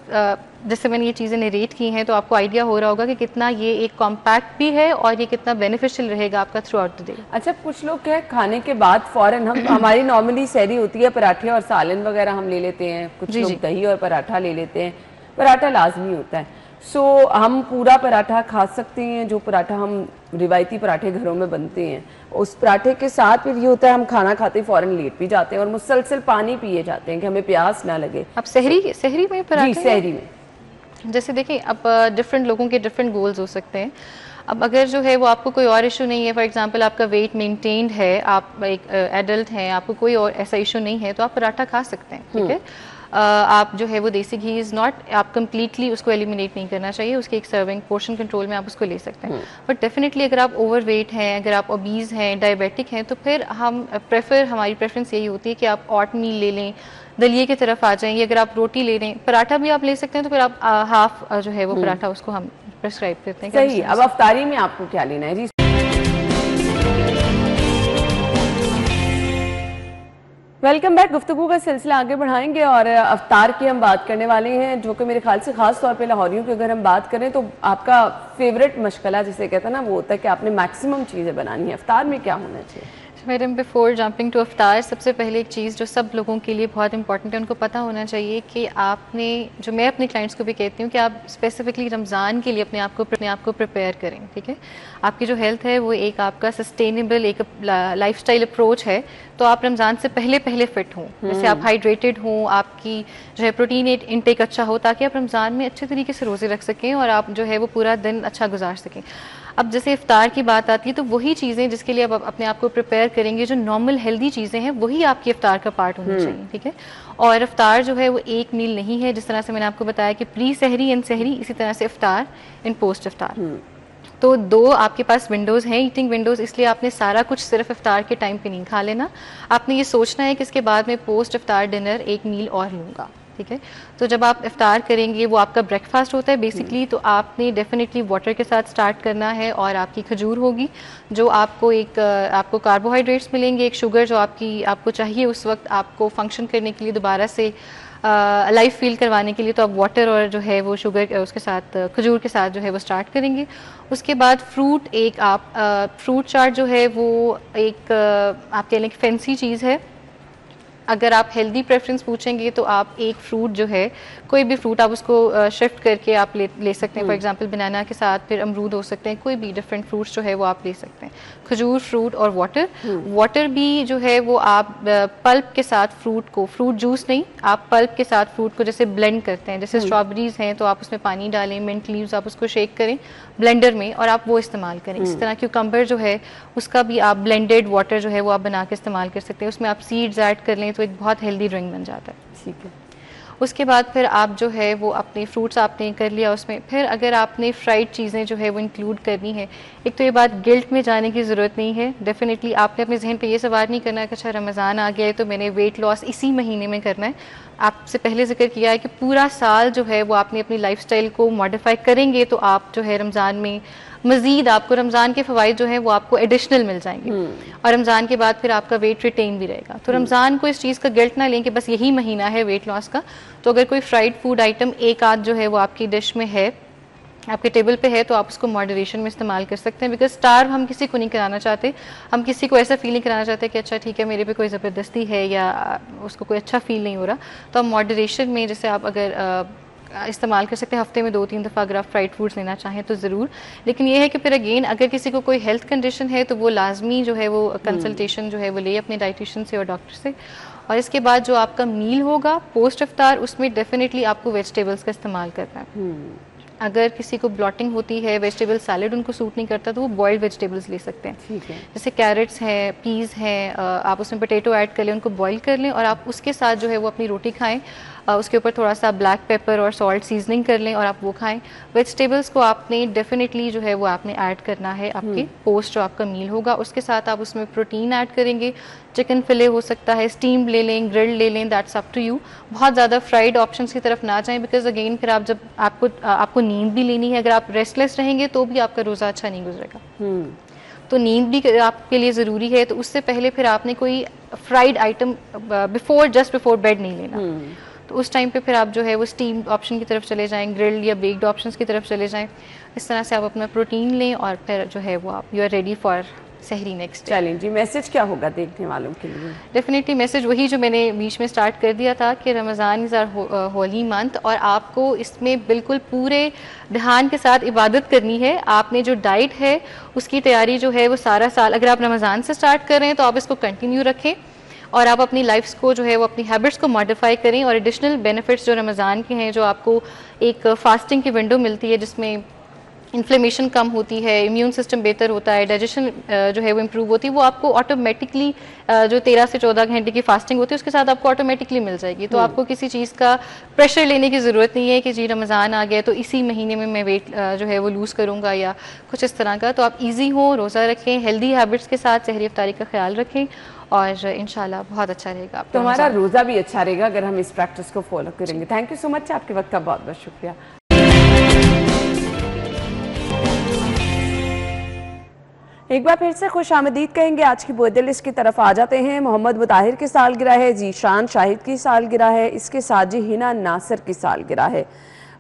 जैसे मैंने ये चीज़ें नरेट की हैं तो आपको आइडिया हो रहा होगा कि कितना ये एक कॉम्पैक्ट भी है और ये कितना बेनिफिशियल रहेगा आपका थ्रू आउट द डे। अच्छा, कुछ लोग क्या खाने के बाद फौरन हमारी नॉर्मली सहरी होती है, पराठे और सालन वगैरह हम ले लेते हैं, कुछ लोग दही और पराठा ले लेते हैं, पराठा लाजमी होता है। सो हम पूरा पराठा खा सकते हैं, जो पराठा हम रिवायती पराठे घरों में बनते हैं, उस पराठे के साथ फिर ये होता है हम खाना खाते ही फौरन लेट भी जाते हैं और मुसलसल पानी पिए जाते हैं कि हमें प्यास ना लगे। अब सहरी में पराठे, जी सहरी में जैसे देखें अब डिफरेंट लोगों के डिफरेंट गोल्स हो सकते हैं। अब अगर जो है वो आपको कोई और इशू नहीं है, फॉर एग्जांपल आपका वेट मेंटेन्ड है, आप एक एडल्ट हैं, आपको कोई और ऐसा इशू नहीं है, तो आप पराठा खा सकते हैं, ठीक है। आप जो है वो देसी घी इज़ नॉट, आप कंप्लीटली उसको एलिमिनेट नहीं करना चाहिए, उसके एक सर्विंग पोर्शन कंट्रोल में आप उसको ले सकते हैं। बट डेफिनेटली अगर आप ओवर वेट हैं, अगर आप ओबीज़ हैं, डायबिटिक हैं, तो फिर हमारी प्रेफरेंस यही होती है कि आप ऑट मील ले लें, दलिए की तरफ आ जाएंगे। अगर आप रोटी ले लें, पराठा भी आप ले सकते हैं, तो फिर आप हाफ जो है वो पराठा उसको हम प्रेस्क्राइब करते हैं। सही। अब अफ्तारी में आपको क्या लेना है जी? Welcome back. गुफ्तगू का सिलसिला आगे बढ़ाएंगे और अफ्तार की हम बात करने वाले हैं, जो कि मेरे ख्याल से खास तौर पे लाहौरियों की अगर हम बात करें तो आपका फेवरेट मशगला जिसे कहते हैं ना, वो होता है कि आपने मैक्सिमम चीज़ें बनानी है। अफ्तार में क्या होना चाहिए? मैडम, बिफोर जंपिंग टू अफ्तार, सबसे पहले एक चीज़ जो सब लोगों के लिए बहुत इंपॉर्टेंट है, उनको पता होना चाहिए कि आपने, जो मैं अपने क्लाइंट्स को भी कहती हूँ कि आप स्पेसिफिकली रमज़ान के लिए अपने आप को प्रिपेयर करें, ठीक है। आपकी जो हेल्थ है वो एक आपका सस्टेनेबल एक लाइफस्टाइल अप्रोच है, तो आप रमज़ान से पहले फिट हों, जैसे आप हाइड्रेटेड हों, आपकी जो है प्रोटीन इनटेक अच्छा हो, ताकि आप रमज़ान में अच्छे तरीके से रोज़े रख सकें और आप जो है वो पूरा दिन अच्छा गुजार सकें। अब जैसे इफ्तार की बात आती है तो वही चीज़ें जिसके लिए आप अपने आप को प्रिपेयर करेंगे, जो नॉर्मल हेल्दी चीज़ें हैं, वही आपकी इफ्तार का पार्ट होनी चाहिए, ठीक है। और इफ्तार जो है वो एक मील नहीं है, जिस तरह से मैंने आपको बताया कि प्री सहरी एंड सहरी, इसी तरह से इफ्तार एंड पोस्ट इफ्तार। तो 2 आपके पास विंडोज़ हैं, ईटिंग विंडोज़, इसलिए आपने सारा कुछ सिर्फ इफ्तार के टाइम पे नहीं खा लेना। आपने ये सोचना है कि इसके बाद में पोस्ट इफ्तार डिनर एक मील और लूँगा, ठीक है। तो जब आप इफ्तार करेंगे, वो आपका ब्रेकफास्ट होता है बेसिकली, तो आपने डेफिनेटली वाटर के साथ स्टार्ट करना है, और आपकी खजूर होगी जो आपको कार्बोहाइड्रेट्स मिलेंगे, एक शुगर जो आपको चाहिए उस वक्त आपको फंक्शन करने के लिए, दोबारा से लाइफ फील करवाने के लिए, तो आप वाटर और जो है वो शुगर उसके साथ खजूर के साथ जो है वो स्टार्ट करेंगे। उसके बाद फ्रूट, एक आप फ्रूट चाट जो है वो एक आप कह लें कि फैंसी चीज़ है, अगर आप हेल्दी प्रेफरेंस पूछेंगे तो आप एक फ्रूट जो है, कोई भी फ्रूट आप उसको शिफ्ट करके आप ले सकते हैं। फॉर एग्जांपल बनाना के साथ फिर अमरूद हो सकते हैं, कोई भी डिफरेंट फ्रूट्स जो है वो आप ले सकते हैं। खजूर, फ्रूट और वाटर भी जो है वो आप पल्प के साथ फ्रूट जूस नहीं, आप पल्प के साथ फ्रूट को जैसे ब्लेंड करते हैं, जैसे स्ट्रॉबेरीज हैं तो आप उसमें पानी डालें, मिंट लीव्स आप उसको शेक करें ब्लेंडर में और आप वो इस्तेमाल करें। इसी तरह क्यूकम्बर जो है उसका भी आप ब्लेंडेड वाटर जो है वो आप बना के इस्तेमाल कर सकते हैं, उसमें आप सीड्स ऐड कर लें तो एक बहुत हेल्दी ड्रिंक बन जाता है। ठीक है। उसके बाद फिर आप जो है वो अपने फ्रूट्स आपने कर लिया उसमें, फिर अगर आपने फ्राइड चीज़ें जो है वो इंक्लूड करनी है, एक तो ये बात गिल्ट में जाने की ज़रूरत नहीं है। डेफिनेटली आपने अपने जहन पे ये सवार नहीं करना है कि अच्छा रमज़ान आ गया है तो मैंने वेट लॉस इसी महीने में करना है। आपसे पहले जिक्र किया है कि पूरा साल जो है वो आपने अपनी लाइफस्टाइल को मॉडिफाई करेंगे तो आप जो है रमज़ान में मज़ीद आपको रमज़ान के फ़वाइद जो हैं वो आपको एडिशनल मिल जाएंगे और रमज़ान के बाद फिर आपका वेट रिटेन भी रहेगा। तो रमज़ान को इस चीज़ का गिल्ट ना लें कि बस यही महीना है वेट लॉस का। तो अगर कोई फ्राइड फूड आइटम एक आध जो है वो आपकी डिश में है, आपके टेबल पे है, तो आप उसको मॉडरेशन में इस्तेमाल कर सकते हैं। बिकॉज स्टार्व हम किसी को नहीं कराना चाहते, हम किसी को ऐसा फील नहीं कराना चाहते कि अच्छा ठीक है मेरे पे कोई ज़बरदस्ती है या उसको कोई अच्छा फील नहीं हो रहा। तो आप मॉडरेशन में जैसे आप अगर इस्तेमाल कर सकते हैं, हफ्ते में 2-3 दफ़ा अगर आप फ्राइड फूड्स लेना चाहें तो ज़रूर। लेकिन ये है कि फिर अगेन अगर किसी को कोई हेल्थ कंडीशन है तो वो लाजमी जो है वो कंसल्टेशन जो है वो ले अपने डाइटिशियन से और डॉक्टर से। और इसके बाद जो आपका मील होगा पोस्ट इफ्तार, उसमें डेफिनेटली आपको वेजिटेबल्स का इस्तेमाल करना है। अगर किसी को ब्लॉटिंग होती है, वेजिटेबल सैलेड उनको सूट नहीं करता तो वो बॉइल्ड वेजिटेबल्स ले सकते हैं। ठीक है। जैसे कैरेट्स हैं, पीस हैं, आप उसमें पोटैटो ऐड कर लें, उनको बॉईल कर लें और आप उसके साथ जो है वो अपनी रोटी खाएं। उसके ऊपर थोड़ा सा ब्लैक पेपर और सॉल्ट सीजनिंग कर लें और आप वो खाएं। वेजिटेबल्स को आपने डेफिनेटली जो है वो आपने ऐड करना है आपके पोस्ट जो आपका मील होगा। उसके साथ आप उसमें प्रोटीन ऐड करेंगे, चिकन फिले हो सकता है, स्टीम ले लें, ग्रिल्ड ले लें, दैट्स अप टू यू। बहुत ज़्यादा फ्राइड ऑप्शंस की तरफ ना जाएं बिकॉज अगेन फिर आप जब आपको नींद भी लेनी है, अगर आप रेस्टलेस रहेंगे तो भी आपका रोज़ा अच्छा नहीं गुजरेगा। तो नींद भी आपके लिए ज़रूरी है। तो उससे पहले फिर आपने कोई fried item just before bed नहीं लेना। तो उस टाइम पे फिर आप जो है वो स्टीम ऑप्शन की तरफ चले जाएं, ग्रिल्ड या बेक्ड ऑप्शंस की तरफ चले जाएं। इस तरह से आप अपना प्रोटीन लें और फिर जो है वो आप यू आर रेडी फॉर सहरी नेक्स्ट। चलें जी, मैसेज क्या होगा देखने वालों के लिए? डेफिनेटली मैसेज वही जो मैंने बीच में स्टार्ट कर दिया था कि Ramzan is our holy month और आपको इसमें बिल्कुल पूरे ध्यान के साथ इबादत करनी है। आपने जो डाइट है उसकी तैयारी जो है वो सारा साल, अगर आप रमज़ान से स्टार्ट कर रहे हैं तो आप इसको कंटिन्यू रखें और आप अपनी लाइफ को जो है वो अपनी हैबिट्स को मॉडिफाई करें। और एडिशनल बेनिफिट्स जो रमज़ान के हैं, जो आपको एक फास्टिंग की विंडो मिलती है जिसमें इन्फ्लेमेशन कम होती है, इम्यून सिस्टम बेहतर होता है, डाइजेशन जो है वो इम्प्रूव होती है, वो आपको ऑटोमेटिकली जो 13 से 14 घंटे की फास्टिंग होती है उसके साथ आपको ऑटोमेटिकली मिल जाएगी। तो आपको किसी चीज़ का प्रेशर लेने की ज़रूरत नहीं है कि जी रमज़ान आ गया तो इसी महीने में मैं वेट जो है वो लूज़ करूँगा या कुछ इस तरह का। तो आप ईजी हो, रोज़ा रखें, हेल्दी हैबिट्स के साथ सहरी इफ्तारी का ख्याल रखें और इंशाल्लाह बहुत अच्छा रहेगा। तो हमारा रोज़ा भी अच्छा रहेगा अगर हम इस प्रैक्टिस को फॉलो करेंगे। थैंक यू सो मच, आपके वक्त का बहुत बहुत शुक्रिया। एक बार फिर से खुश आमदीद कहेंगे। आज की बर्थडे लिस्ट की तरफ आ जाते हैं। मोहम्मद मुताहिर की सालगिरह है, जीशान शाहिद की सालगिरह है, इसके साथ जी हिना नासिर की सालगिरह है,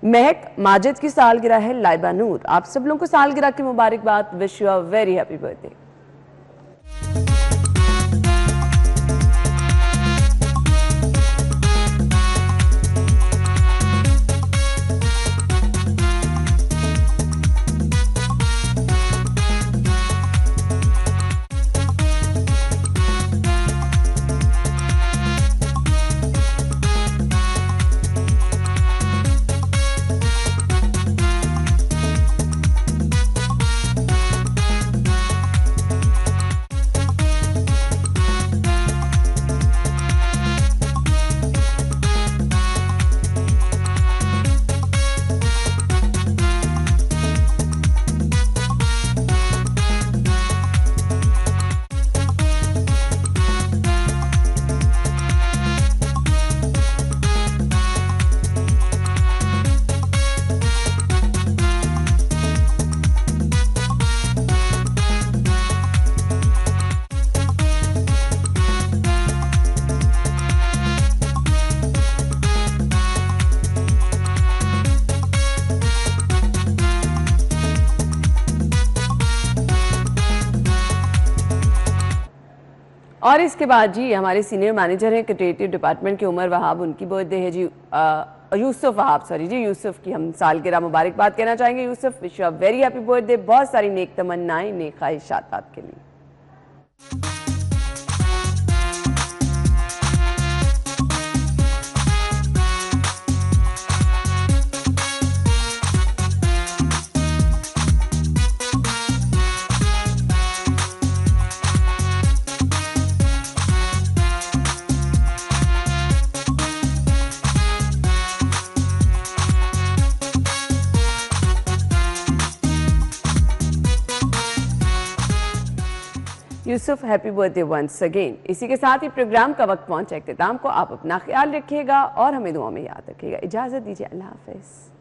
महक माजिद की सालगिरह है, लाइबा नूर। आप सब लोगों को सालगिरह की मुबारकबाद। Wish you a very happy birthday. और इसके बाद जी हमारे सीनियर मैनेजर हैं क्रिएटिव डिपार्टमेंट के उमर वहाब, उनकी बर्थडे है जी, यूसुफ वहाब सॉरी जी, यूसुफ की हम सालगिरह मुबारकबाद कहना चाहेंगे। Yusuf, wish you a very happy birthday, बहुत सारी नेक तमन्नाएं, नेक ख्वाहिशात आपके लिए। Yusuf, happy birthday once again. इसी के साथ ही प्रोग्राम का वक्त पहुंचा इख्तिताम को। आप अपना ख्याल रखिएगा और हमें दुआ में याद रखिएगा। इजाज़त दीजिए, अल्लाह हाफ़िज़।